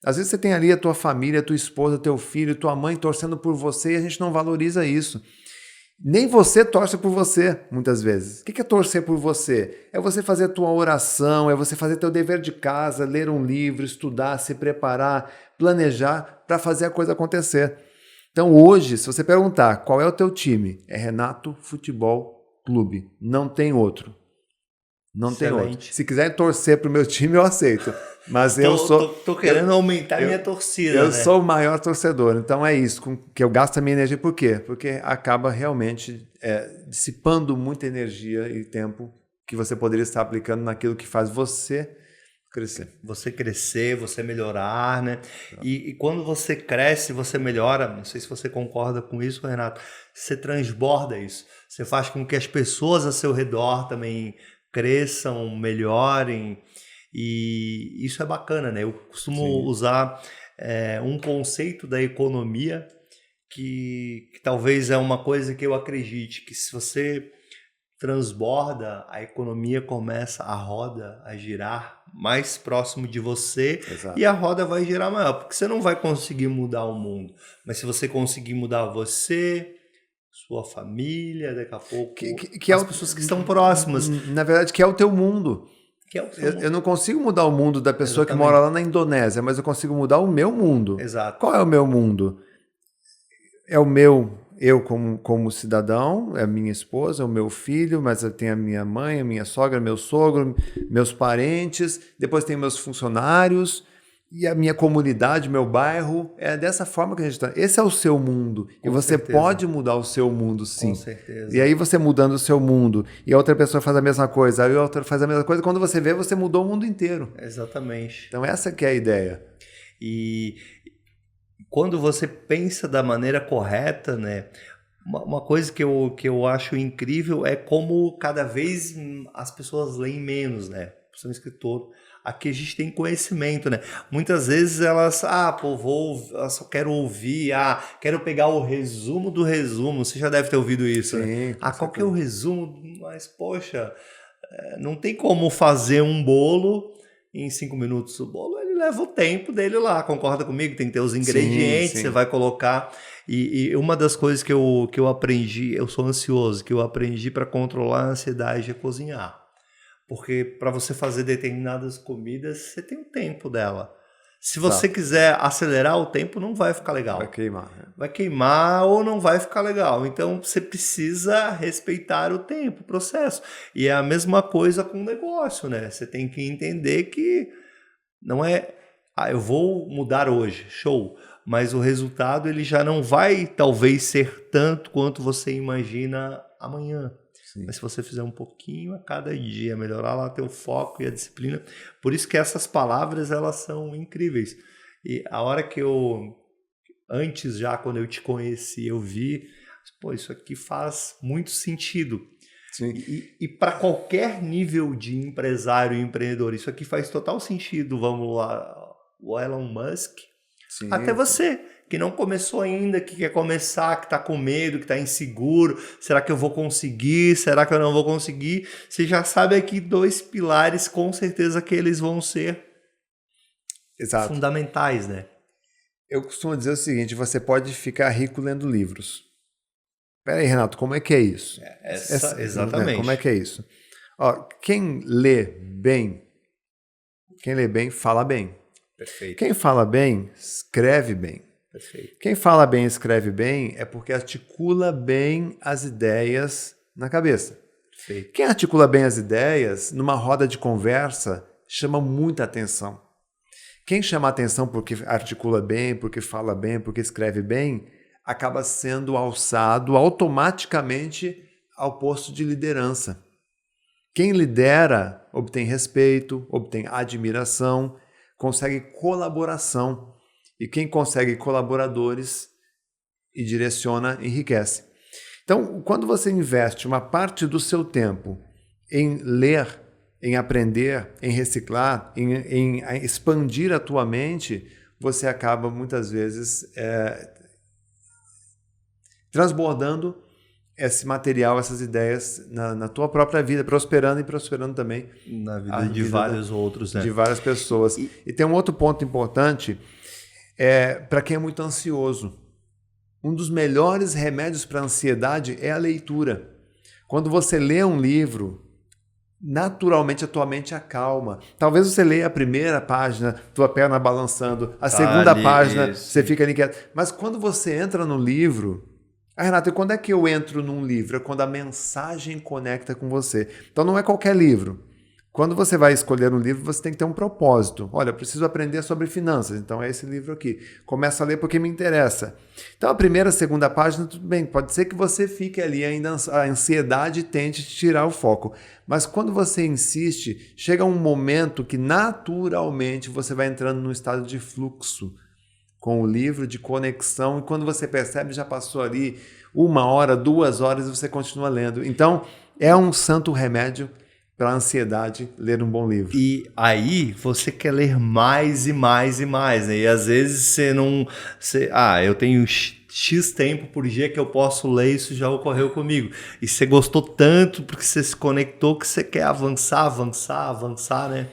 Às vezes você tem ali a tua família, a tua esposa, teu filho, tua mãe torcendo por você e a gente não valoriza isso. Nem você torce por você, muitas vezes. O que é torcer por você? É você fazer a tua oração, é você fazer teu dever de casa, ler um livro, estudar, se preparar, planejar para fazer a coisa acontecer. Então hoje, se você perguntar qual é o teu time, é Renato Futebol Clube. Não tem outro. Não tem outro. Se quiser torcer pro meu time, eu aceito. Mas eu sou... Tô querendo aumentar minha torcida, Eu né? sou o maior torcedor. Então é isso que eu gasto a minha energia. Por quê? Porque acaba realmente dissipando muita energia e tempo que você poderia estar aplicando naquilo que faz você crescer. Você crescer, você melhorar, né? E quando você cresce, você melhora. Não sei se você concorda com isso, Renato. Você transborda isso. Você faz com que as pessoas ao seu redor também cresçam, melhorem. E isso é bacana, né? Eu costumo usar um conceito da economia que talvez é uma coisa que eu acredite, que se você transborda, a economia começa, a roda a girar mais próximo de você. Exato. E a roda vai girar maior, porque você não vai conseguir mudar o mundo, mas se você conseguir mudar você, sua família, daqui a pouco que as pessoas que estão próximas. Na verdade, que é o teu mundo. Eu não consigo mudar o mundo da pessoa que mora lá na Indonésia, mas eu consigo mudar o meu mundo. Exato. Qual é o meu mundo? É o meu... Eu, como cidadão, é a minha esposa, é o meu filho, mas eu tenho a minha mãe, a minha sogra, meu sogro, meus parentes, depois tem meus funcionários e a minha comunidade, meu bairro. É dessa forma que a gente está. Esse é o seu mundo. E você pode mudar o seu mundo, sim. Com certeza. E aí você mudando o seu mundo e a outra pessoa faz a mesma coisa, aí a outra faz a mesma coisa, quando você vê, você mudou o mundo inteiro. Exatamente. Então essa que é a ideia. E quando você pensa da maneira correta, né? Uma coisa que eu acho incrível é como cada vez as pessoas leem menos, né? Eu sou um escritor. Aqui a gente tem conhecimento, né? Muitas vezes elas, eu só quero ouvir, quero pegar o resumo do resumo. Você já deve ter ouvido isso, sim, né? Qual que é o resumo? Mas, poxa, não tem como fazer um bolo em 5 minutos. O bolo, ele leva o tempo dele lá, concorda comigo? Tem que ter os ingredientes, sim. Você vai colocar. E uma das coisas que eu aprendi, eu sou ansioso, que eu aprendi para controlar a ansiedade é cozinhar. Porque para você fazer determinadas comidas, você tem o tempo dela. Se você quiser acelerar o tempo, não vai ficar legal. Vai queimar. Né? Vai queimar ou não vai ficar legal. Então, você precisa respeitar o tempo, o processo. E é a mesma coisa com o negócio, né? Você tem que entender que não é... eu vou mudar hoje, show. Mas o resultado ele já não vai, talvez, ser tanto quanto você imagina amanhã. Sim. Mas se você fizer um pouquinho a cada dia, melhorar lá teu foco e a disciplina. Por isso que essas palavras, elas são incríveis. E a hora que antes já, quando eu te conheci, eu vi, isso aqui faz muito sentido. Sim. E para qualquer nível de empresário e empreendedor, isso aqui faz total sentido. Vamos lá, o Elon Musk, sim, até você, que não começou ainda, que quer começar, que está com medo, que está inseguro. Será que eu vou conseguir? Será que eu não vou conseguir? Você já sabe aqui 2 pilares, com certeza que eles vão ser fundamentais, né? Eu costumo dizer o seguinte, você pode ficar rico lendo livros. Pera aí, Renato, como é que é isso? Exatamente. Como é que é isso? Quem lê bem, fala bem. Perfeito. Quem fala bem, escreve bem. Perfeito. Quem fala bem e escreve bem é porque articula bem as ideias na cabeça. Perfeito. Quem articula bem as ideias, numa roda de conversa, chama muita atenção. Quem chama atenção porque articula bem, porque fala bem, porque escreve bem, acaba sendo alçado automaticamente ao posto de liderança. Quem lidera obtém respeito, obtém admiração, consegue colaboração. E quem consegue colaboradores e direciona, enriquece. Então, quando você investe uma parte do seu tempo em ler, em aprender, em reciclar, em expandir a tua mente, você acaba muitas vezes transbordando esse material, essas ideias na tua própria vida, prosperando e prosperando também na vida de vários outros, né? De várias pessoas. E tem um outro ponto importante, para quem é muito ansioso. Um dos melhores remédios para a ansiedade é a leitura. Quando você lê um livro, naturalmente a tua mente acalma. Talvez você leia a primeira página, tua perna balançando, a segunda página, você fica ali quieto. Mas quando você entra no livro... Renato, e quando é que eu entro num livro? É quando a mensagem conecta com você. Então não é qualquer livro. Quando você vai escolher um livro, você tem que ter um propósito. Olha, eu preciso aprender sobre finanças, então é esse livro aqui. Começa a ler porque me interessa. Então a primeira, segunda página, tudo bem, pode ser que você fique ali ainda, a ansiedade tente te tirar o foco. Mas quando você insiste, chega um momento que naturalmente você vai entrando num estado de fluxo com o livro, de conexão, e quando você percebe, já passou ali 1 hora, 2 horas e você continua lendo. Então, é um santo remédio para a ansiedade ler um bom livro. E aí você quer ler mais e mais e mais, né? E às vezes você não... eu tenho X tempo por dia que eu posso ler, isso já ocorreu comigo. E você gostou tanto porque você se conectou que você quer avançar, né?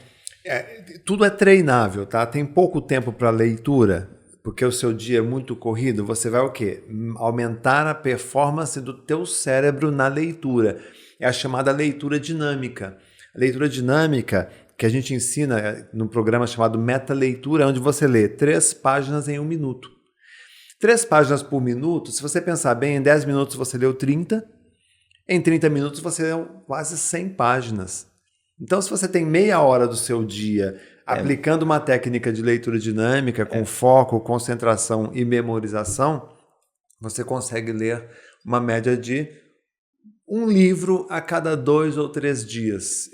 Tudo é treinável, tá? Tem pouco tempo para leitura, porque o seu dia é muito corrido, você vai o quê? Aumentar a performance do teu cérebro na leitura. É a chamada leitura dinâmica. A leitura dinâmica que a gente ensina num programa chamado Meta-Leitura, onde você lê 3 páginas em 1 minuto. 3 páginas por minuto, se você pensar bem, em 10 minutos você leu 30, em 30 minutos você leu quase 100 páginas. Então, se você tem meia hora do seu dia aplicando uma técnica de leitura dinâmica com foco, concentração e memorização, você consegue ler uma média de 1 livro a cada 2 ou 3 dias.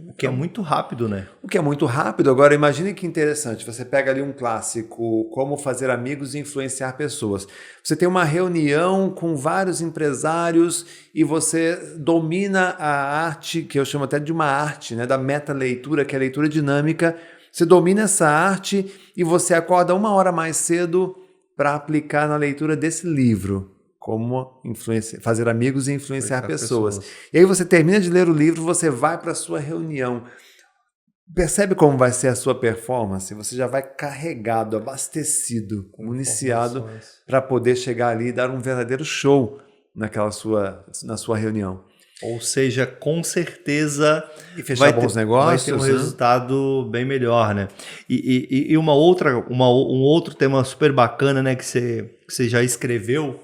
O que é muito rápido, né? O que é muito rápido. Agora, imagine que interessante. Você pega ali um clássico, Como Fazer Amigos e Influenciar Pessoas. Você tem uma reunião com vários empresários e você domina a arte, que eu chamo até de uma arte, né, da meta-leitura, que é a leitura dinâmica. Você domina essa arte e você acorda 1 hora mais cedo para aplicar na leitura desse livro. Como fazer amigos e influenciar pessoas. E aí você termina de ler o livro, você vai para a sua reunião. Percebe como vai ser a sua performance? Você já vai carregado, abastecido, municiado para poder chegar ali e dar um verdadeiro show na sua reunião. Ou seja, com certeza e fechar bons negócios, vai ter um resultado bem melhor, né? E um outro tema super bacana, né, que você já escreveu,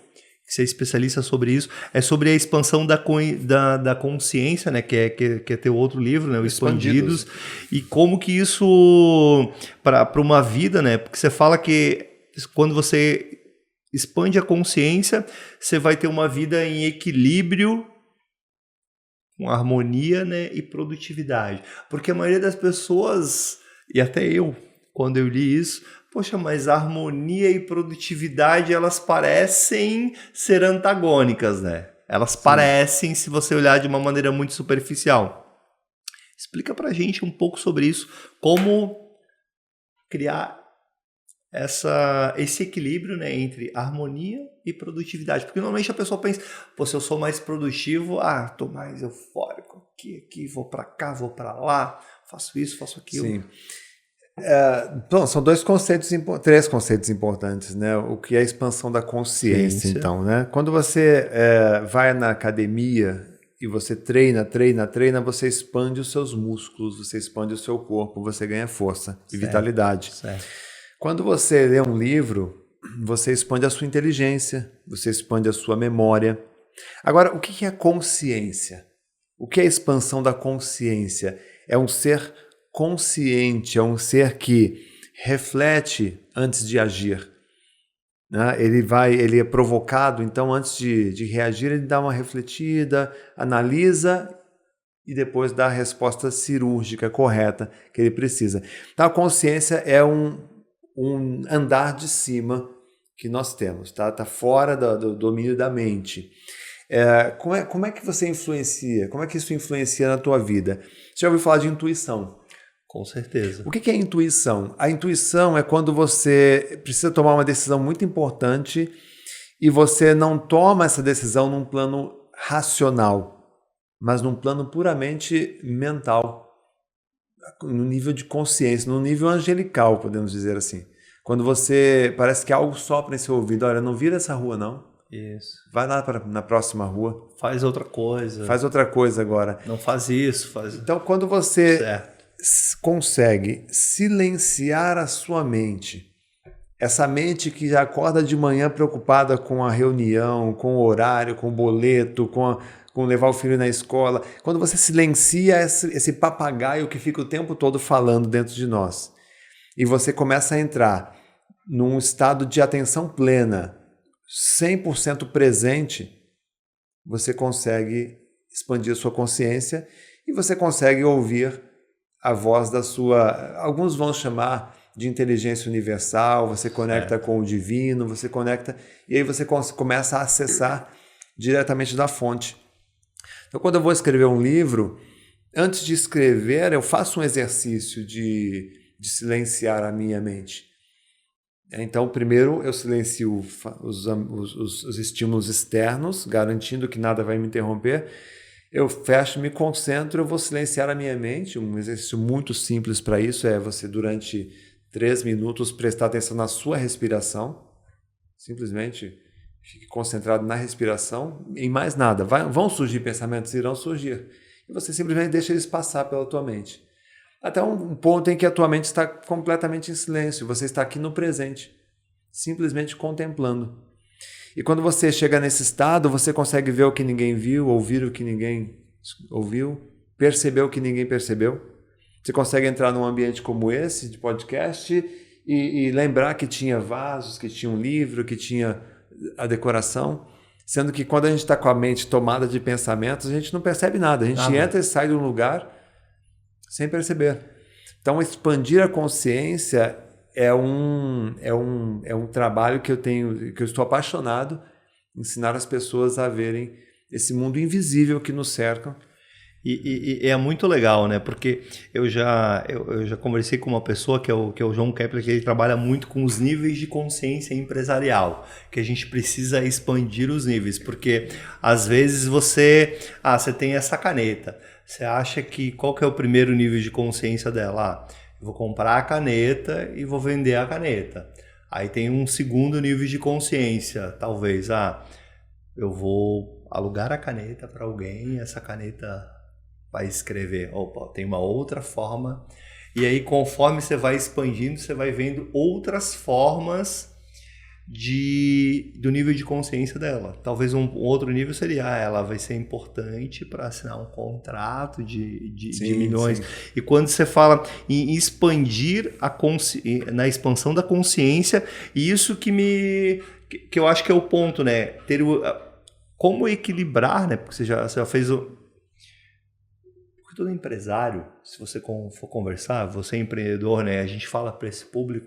que você é especialista sobre isso, é sobre a expansão da consciência, né? Que é teu outro livro, né? O Expandidos. E como que isso, para uma vida, né? Porque você fala que quando você expande a consciência, você vai ter uma vida em equilíbrio, com harmonia, né? E produtividade. Porque a maioria das pessoas, e até eu, quando eu li isso, poxa, mas harmonia e produtividade, elas parecem ser antagônicas, né? Elas parecem, se você olhar de uma maneira muito superficial. Explica pra gente um pouco sobre isso, como criar esse equilíbrio, né, entre harmonia e produtividade. Porque normalmente a pessoa pensa, pô, se eu sou mais produtivo, tô mais eufórico aqui, vou pra cá, vou pra lá, faço isso, faço aquilo. Sim. São 3 conceitos importantes, né? O que é a expansão da consciência, então, né? Quando você vai na academia e você treina, você expande os seus músculos, você expande o seu corpo, você ganha força e vitalidade. Certo. Quando você lê um livro, você expande a sua inteligência, você expande a sua memória. Agora, o que é consciência? O que é a expansão da consciência? É um ser consciente, é um ser que reflete antes de agir. Né? Ele é provocado, então antes de reagir, ele dá uma refletida, analisa e depois dá a resposta cirúrgica correta que ele precisa. Então a consciência é um andar de cima que nós temos, tá fora do domínio da mente. Como é que você influencia? Como é que isso influencia na tua vida? Você já ouviu falar de intuição? Com certeza. O que é intuição? A intuição é quando você precisa tomar uma decisão muito importante e você não toma essa decisão num plano racional, mas num plano puramente mental, no nível de consciência, no nível angelical, podemos dizer assim. Quando você parece que algo sopra em seu ouvido, olha, não vira essa rua não. Isso. Vai lá na próxima rua. Faz outra coisa. Faz outra coisa agora. Não faz isso, faz... Então, quando você Certo. consegue silenciar a sua mente, essa mente que já acorda de manhã preocupada com a reunião, com o horário, com o boleto, com levar o filho na escola, quando você silencia esse papagaio que fica o tempo todo falando dentro de nós, e você começa a entrar num estado de atenção plena, 100% presente, você consegue expandir a sua consciência e você consegue ouvir a voz da sua... Alguns vão chamar de inteligência universal, você conecta com o divino, você conecta... E aí você começa a acessar diretamente da fonte. Então, quando eu vou escrever um livro, antes de escrever, eu faço um exercício de silenciar a minha mente. Então, primeiro eu silencio os estímulos externos, garantindo que nada vai me interromper. Eu fecho, me concentro, eu vou silenciar a minha mente. Um exercício muito simples para isso é você, durante 3 minutos, prestar atenção na sua respiração. Simplesmente fique concentrado na respiração, em mais nada. Vão surgir pensamentos, irão surgir. E você simplesmente deixa eles passar pela tua mente. Até um ponto em que a tua mente está completamente em silêncio. Você está aqui no presente, simplesmente contemplando. E quando você chega nesse estado, você consegue ver o que ninguém viu, ouvir o que ninguém ouviu, perceber o que ninguém percebeu. Você consegue entrar num ambiente como esse, de podcast, e lembrar que tinha vasos, que tinha um livro, que tinha a decoração. Sendo que quando a gente está com a mente tomada de pensamentos, a gente não percebe nada. A gente entra e sai de um lugar sem perceber. Então, expandir a consciência é um trabalho que eu estou apaixonado, ensinar as pessoas a verem esse mundo invisível que nos cerca. E é muito legal, né? Porque eu já conversei com uma pessoa que é o João Kepler, que ele trabalha muito com os níveis de consciência empresarial, que a gente precisa expandir os níveis, porque às vezes você tem essa caneta, você acha que qual que é o primeiro nível de consciência dela? Eu vou comprar a caneta e vou vender a caneta. Aí tem um segundo nível de consciência, talvez, eu vou alugar a caneta para alguém, essa caneta vai escrever, tem uma outra forma. E aí, conforme você vai expandindo, você vai vendo outras formas do nível de consciência dela. Talvez um outro nível seria, ela vai ser importante para assinar um contrato de milhões. Sim. E quando você fala em expandir na expansão da consciência, isso que eu acho que é o ponto, né? Como equilibrar, né? Porque você já fez todo empresário, se você for conversar, você é empreendedor, né? A gente fala para esse público,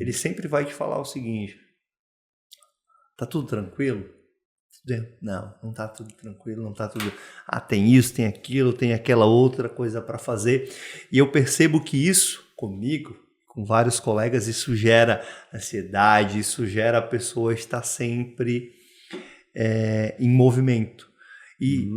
ele sempre vai te falar o seguinte: tá tudo tranquilo? Não tá tudo tranquilo, não tá tudo... tem isso, tem aquilo, tem aquela outra coisa para fazer. E eu percebo que isso, comigo, com vários colegas, isso gera ansiedade, isso gera a pessoa estar sempre em movimento. E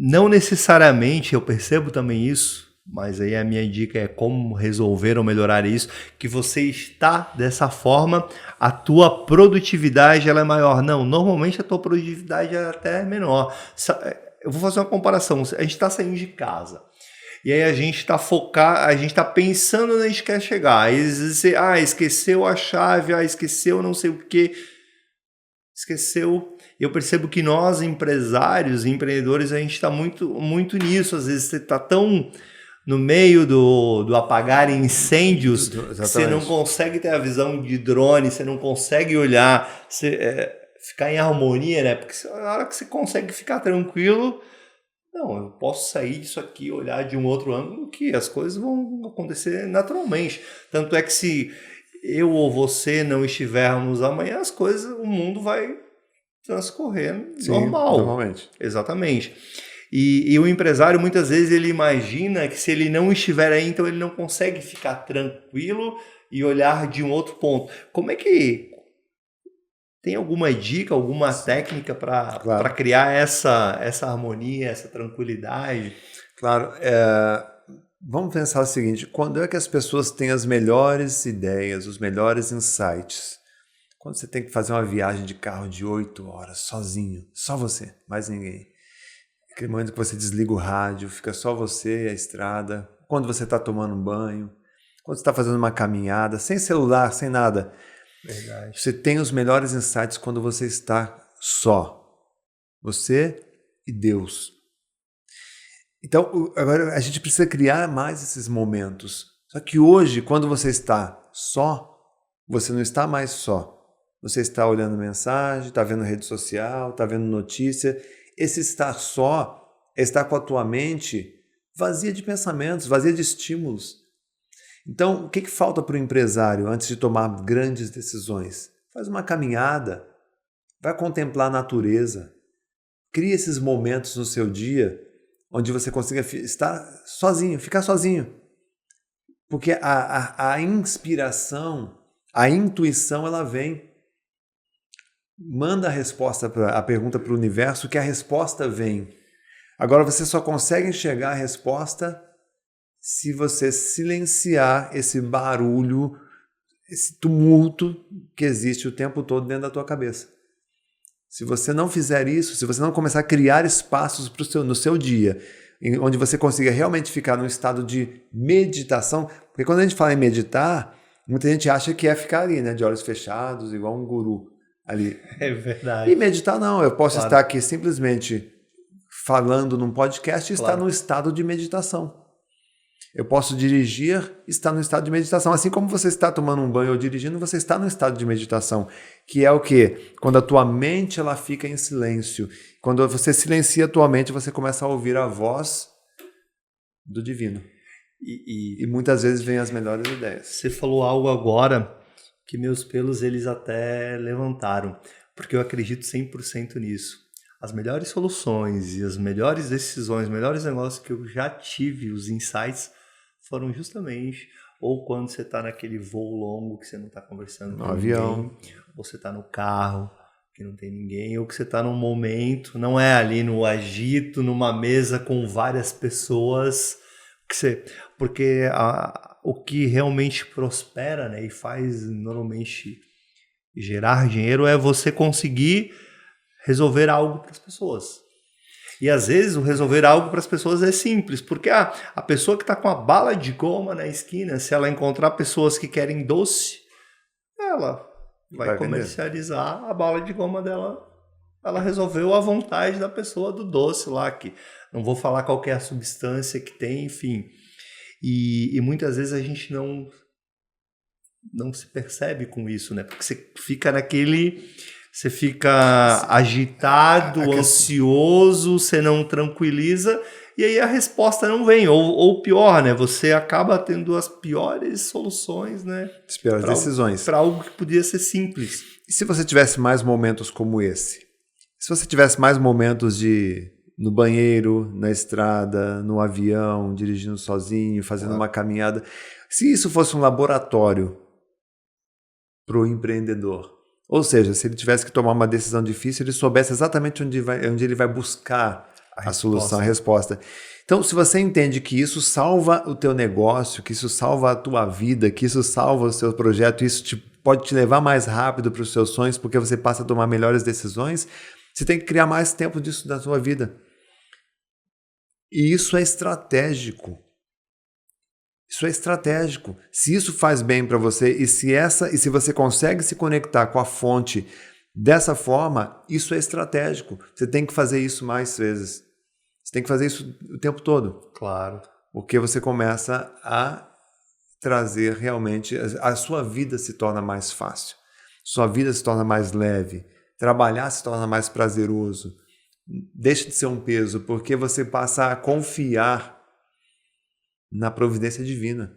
não necessariamente, eu percebo também isso, mas aí a minha dica é como resolver ou melhorar isso, que você está dessa forma, a tua produtividade ela é maior. Não, normalmente a tua produtividade é até menor. eu vou fazer uma comparação. A gente está saindo de casa. E aí a gente está focado, a gente está pensando onde a gente quer chegar. Aí você, esqueceu a chave, esqueceu não sei o quê. Esqueceu. Eu percebo que nós, empresários, empreendedores, a gente está muito, muito nisso. Às vezes você está tão no meio do apagar incêndios, que você não consegue ter a visão de drone, você não consegue olhar, ficar em harmonia, né? Porque na hora que você consegue ficar tranquilo, não, eu posso sair disso aqui, olhar de um outro ângulo, que as coisas vão acontecer naturalmente. Tanto é que se eu ou você não estivermos amanhã, o mundo vai transcorrer normal. Normalmente. Exatamente. E o empresário, muitas vezes, ele imagina que se ele não estiver aí, então ele não consegue ficar tranquilo e olhar de um outro ponto. Como é que... Tem alguma dica, alguma técnica para criar essa harmonia, essa tranquilidade? Claro. Vamos pensar o seguinte, quando é que as pessoas têm as melhores ideias, os melhores insights? Quando você tem que fazer uma viagem de carro de 8 horas, sozinho, só você, mais ninguém. Aquele momento que você desliga o rádio, fica só você e a estrada. Quando você está tomando um banho, quando você está fazendo uma caminhada, sem celular, sem nada. Verdade. Você tem os melhores insights quando você está só. Você e Deus. Então, agora a gente precisa criar mais esses momentos. Só que hoje, quando você está só, você não está mais só. Você está olhando mensagem, está vendo rede social, está vendo notícia. Esse estar só é estar com a tua mente vazia de pensamentos, vazia de estímulos. Então, o que falta para o empresário antes de tomar grandes decisões? Faz uma caminhada, vai contemplar a natureza, cria esses momentos no seu dia onde você consiga estar sozinho, ficar sozinho. Porque a inspiração, a intuição, ela vem. Manda a pergunta para o universo que a resposta vem. Agora você só consegue enxergar a resposta se você silenciar esse barulho, esse tumulto que existe o tempo todo dentro da tua cabeça. Se você não fizer isso, se você não começar a criar espaços no seu dia, onde você consiga realmente ficar num estado de meditação, porque quando a gente fala em meditar, muita gente acha que é ficar ali, né, de olhos fechados, igual um guru ali. É verdade. E meditar não, eu posso estar aqui simplesmente falando num podcast e estar num estado de meditação. Eu posso dirigir e estar no estado de meditação. Assim como você está tomando um banho ou dirigindo, você está no estado de meditação. Que é o quê? Quando a tua mente ela fica em silêncio. Quando você silencia a tua mente, você começa a ouvir a voz do divino. E muitas vezes vem as melhores ideias. Você falou algo agora que meus pelos eles até levantaram. Porque eu acredito 100% nisso. As melhores soluções e as melhores decisões, os melhores negócios que eu já tive, os insights, foram justamente ou quando você está naquele voo longo que você não está conversando com avião, ninguém, ou você está no carro que não tem ninguém, ou que você está num momento, não é ali no agito, numa mesa com várias pessoas, porque o que realmente prospera, né, e faz normalmente gerar dinheiro é você conseguir resolver algo para as pessoas. E às vezes o resolver algo para as pessoas é simples, porque a pessoa que está com a bala de goma na esquina, se ela encontrar pessoas que querem doce, ela vai comercializar a bala de goma dela. Ela resolveu a vontade da pessoa do doce lá, que não vou falar qual que é a substância que tem, enfim. E muitas vezes a gente não se percebe com isso, né? Porque você fica Você fica agitado, ansioso, você não tranquiliza e aí a resposta não vem. Ou pior, né? Você acaba tendo as piores soluções, né? As piores decisões. Para algo que podia ser simples. E se você tivesse mais momentos como esse? Se você tivesse mais momentos no banheiro, na estrada, no avião, dirigindo sozinho, fazendo uma caminhada. Se isso fosse um laboratório para o empreendedor, ou seja, se ele tivesse que tomar uma decisão difícil, ele soubesse exatamente onde ele vai buscar a solução, a resposta. Então, se você entende que isso salva o teu negócio, que isso salva a tua vida, que isso salva o seu projeto, isso pode te levar mais rápido para os seus sonhos, porque você passa a tomar melhores decisões, você tem que criar mais tempo disso na sua vida. E isso é estratégico. Isso é estratégico. Se isso faz bem para você e se você consegue se conectar com a fonte dessa forma, isso é estratégico. Você tem que fazer isso mais vezes. Você tem que fazer isso o tempo todo. Claro. Porque você começa a trazer realmente... A sua vida se torna mais fácil. Sua vida se torna mais leve. Trabalhar se torna mais prazeroso. Deixa de ser um peso, porque você passa a confiar na providência divina.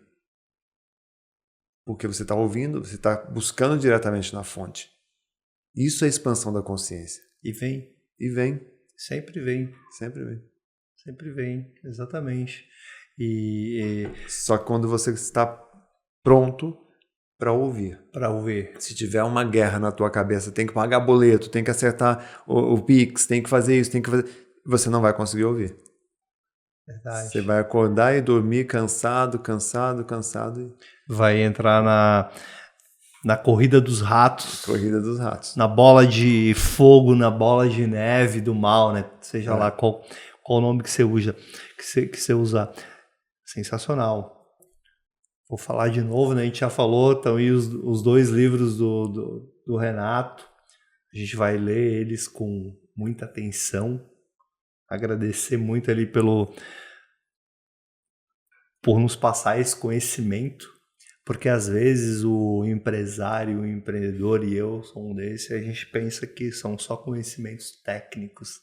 Porque você está ouvindo, você está buscando diretamente na fonte. Isso é expansão da consciência. E vem. E vem. Sempre vem. Sempre vem. Sempre vem, exatamente. Só que quando você está pronto para ouvir. Para ouvir. Se tiver uma guerra na tua cabeça, tem que pagar boleto, tem que acertar o Pix, tem que fazer isso, tem que fazer... Você não vai conseguir ouvir. Verdade. Você vai acordar e dormir cansado. Vai entrar na corrida dos ratos. Corrida dos ratos. Na bola de fogo, na bola de neve do mal, né? Seja lá qual o nome que você usa. Que você usa. Sensacional. Vou falar de novo, né? A gente já falou, estão aí os 2 livros do Renato. A gente vai ler eles com muita atenção. Agradecer muito ali por nos passar esse conhecimento. Porque às vezes o empresário, o empreendedor, e eu sou um desses, a gente pensa que são só conhecimentos técnicos.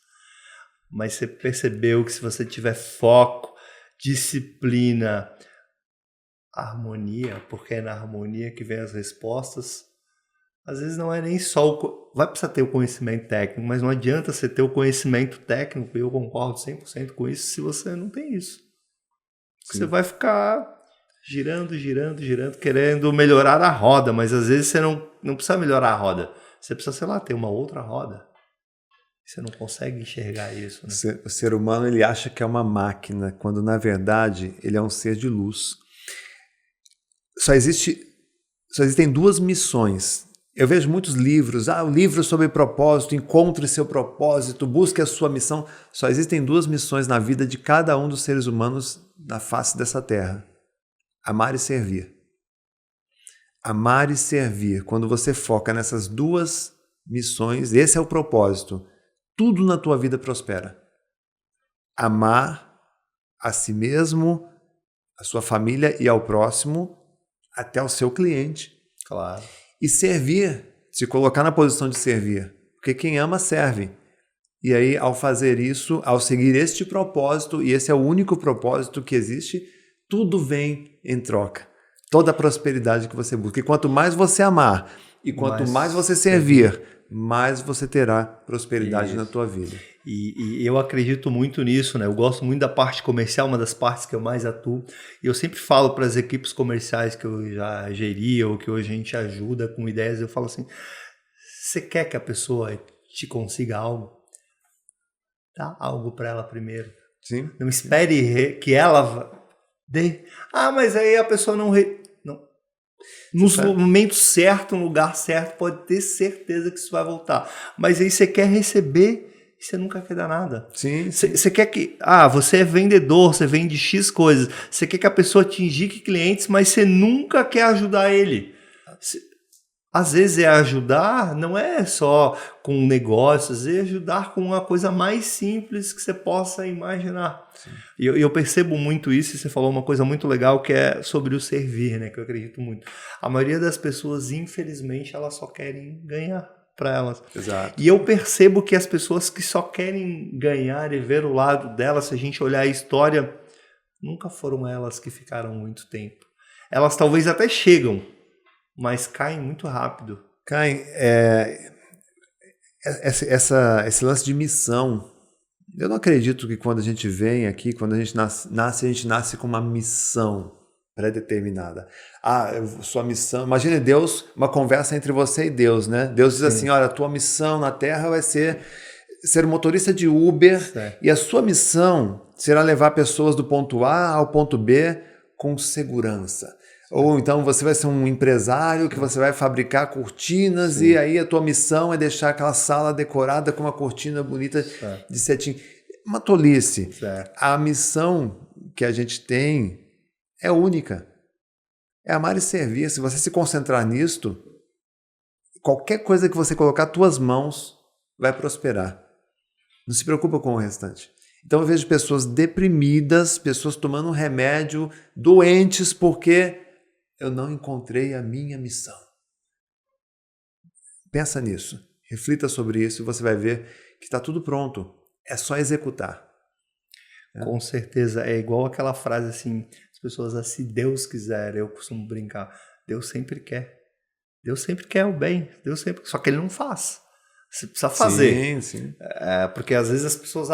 Mas você percebeu que se você tiver foco, disciplina, harmonia, porque é na harmonia que vem as respostas, às vezes não é nem só vai precisar ter o conhecimento técnico, mas não adianta você ter o conhecimento técnico, e eu concordo 100% com isso, se você não tem isso. Você vai ficar girando, querendo melhorar a roda, mas às vezes você não precisa melhorar a roda, você precisa, sei lá, ter uma outra roda. Você não consegue enxergar isso, né? O ser humano, ele acha que é uma máquina, quando na verdade ele é um ser de luz. Só existem 2 missões. Eu vejo muitos livros, o livro sobre propósito, encontre seu propósito, busque a sua missão. Só existem 2 missões na vida de cada um dos seres humanos na face dessa terra. Amar e servir. Amar e servir. Quando você foca nessas 2 missões, esse é o propósito. Tudo na tua vida prospera. Amar a si mesmo, a sua família e ao próximo, até o seu cliente. Claro. E servir, se colocar na posição de servir. Porque quem ama, serve. E aí, ao fazer isso, ao seguir este propósito, e esse é o único propósito que existe, tudo vem em troca. Toda a prosperidade que você busca. E quanto mais você amar, e quanto mais você servir, mais você terá prosperidade na tua vida. E eu acredito muito nisso, né? Eu gosto muito da parte comercial, uma das partes que eu mais atuo. E eu sempre falo para as equipes comerciais que eu já geria ou que hoje a gente ajuda com ideias, eu falo assim, você quer que a pessoa te consiga algo? Dá algo para ela primeiro. Sim. Não espere que ela dê. Mas aí a pessoa não... No momento certo, no lugar certo, pode ter certeza que isso vai voltar. Mas aí você quer receber e você nunca quer dar nada. Sim. Você quer que... você é vendedor, você vende X coisas. Você quer que a pessoa te indique clientes, mas você nunca quer ajudar ele. Às vezes ajudar não é só com negócios, é ajudar com uma coisa mais simples que você possa imaginar. E eu percebo muito isso, e você falou uma coisa muito legal que é sobre o servir, né? Que eu acredito muito. A maioria das pessoas, infelizmente, elas só querem ganhar para elas. Exato. E eu percebo que as pessoas que só querem ganhar e ver o lado delas, se a gente olhar a história, nunca foram elas que ficaram muito tempo. Elas talvez até chegam, mas caem muito rápido. Caem. Esse lance de missão. Eu não acredito que quando a gente vem aqui, quando a gente nasce, a gente nasce com uma missão pré-determinada. Sua missão... Imagine Deus, uma conversa entre você e Deus, né? Deus diz assim, olha, a tua missão na Terra vai ser motorista de Uber, e a sua missão será levar pessoas do ponto A ao ponto B com segurança. Ou então você vai ser um empresário que você vai fabricar cortinas e aí a tua missão é deixar aquela sala decorada com uma cortina bonita de cetim. uma tolice. Certo. A missão que a gente tem é única. É amar e servir. Se você se concentrar nisto, qualquer coisa que você colocar nas tuas mãos vai prosperar. Não se preocupa com o restante. Então eu vejo pessoas deprimidas, pessoas tomando remédio, doentes porque eu não encontrei a minha missão. Pensa nisso, reflita sobre isso e você vai ver que está tudo pronto. É só executar. Com certeza. É igual aquela frase assim, as pessoas, se Deus quiser, eu costumo brincar, Deus sempre quer. Deus sempre quer o bem, só que ele não faz. Você precisa fazer. Sim. Porque às vezes as pessoas,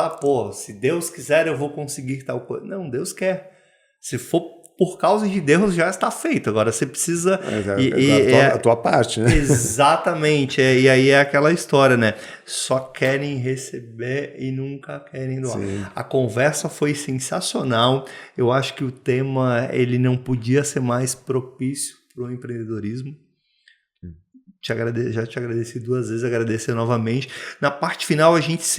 se Deus quiser eu vou conseguir tal coisa. Não, Deus quer. Se for por causa de Deus, já está feito. Agora você precisa... A tua parte, né? Exatamente. E aí é aquela história, né? Só querem receber e nunca querem doar. Sim. A conversa foi sensacional. Eu acho que o tema ele não podia ser mais propício para o empreendedorismo. Já te agradeci 2 vezes, agradecer novamente. Na parte final,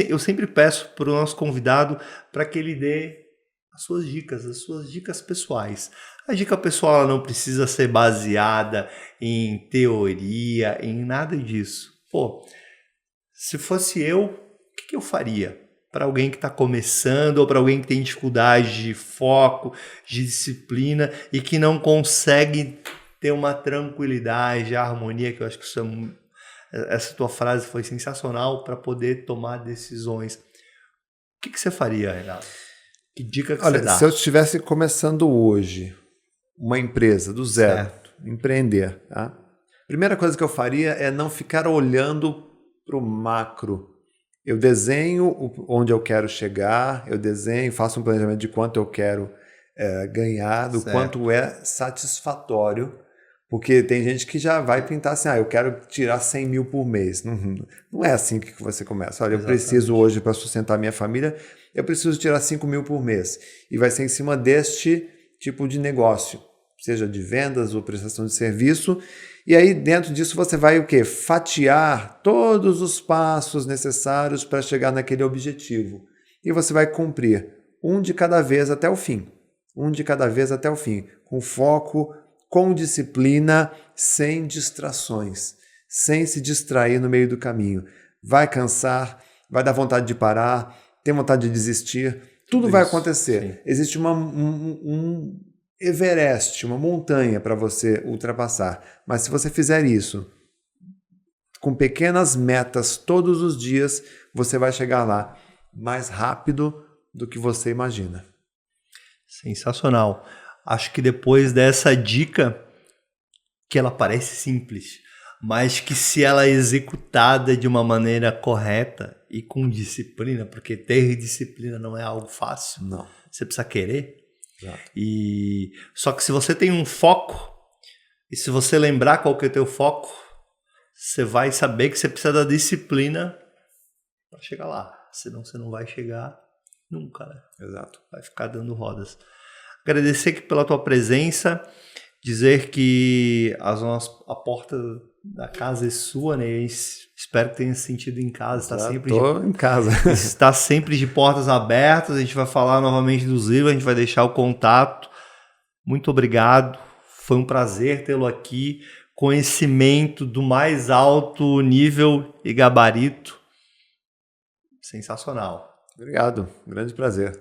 eu sempre peço para o nosso convidado para que ele dê as suas dicas pessoais. A dica pessoal ela não precisa ser baseada em teoria, em nada disso. Se fosse eu, o que eu faria? Para alguém que está começando ou para alguém que tem dificuldade de foco, de disciplina e que não consegue ter uma tranquilidade, a harmonia, que eu acho que essa tua frase foi sensacional para poder tomar decisões. O que você faria, Renato? Que dica que você dá? Se eu estivesse começando hoje uma empresa do zero, empreender, tá? Primeira coisa que eu faria é não ficar olhando para o macro. Eu desenho onde eu quero chegar, faço um planejamento de quanto eu quero ganhar, do quanto é satisfatório. Porque tem gente que já vai pintar assim, eu quero tirar 100 mil por mês. Não é assim que você começa. Olha, eu preciso hoje, para sustentar minha família, eu preciso tirar 5 mil por mês. E vai ser em cima deste tipo de negócio, seja de vendas ou prestação de serviço. E aí, dentro disso, você vai o quê? Fatiar todos os passos necessários para chegar naquele objetivo. E você vai cumprir um de cada vez até o fim. Com foco, com disciplina, sem distrações, sem se distrair no meio do caminho. Vai cansar, vai dar vontade de parar, tem vontade de desistir, tudo vai acontecer. Sim. Existe um Everest, uma montanha para você ultrapassar. Mas se você fizer isso com pequenas metas todos os dias, você vai chegar lá mais rápido do que você imagina. Sensacional. Acho que depois dessa dica, que ela parece simples, mas que se ela é executada de uma maneira correta e com disciplina, porque ter disciplina não é algo fácil. Não. Você precisa querer. Exato. Só que se você tem um foco, e se você lembrar qual que é o teu foco, você vai saber que você precisa da disciplina para chegar lá. Senão você não vai chegar nunca, né? Exato. Vai ficar dando rodas. Agradecer aqui pela tua presença, dizer que a porta da casa é sua, né? Espero que tenha se sentido em casa. Em casa. Está sempre de portas abertas. A gente vai falar novamente dos livros, a gente vai deixar o contato. Muito obrigado. Foi um prazer tê-lo aqui. Conhecimento do mais alto nível e gabarito. Sensacional. Obrigado. Grande prazer.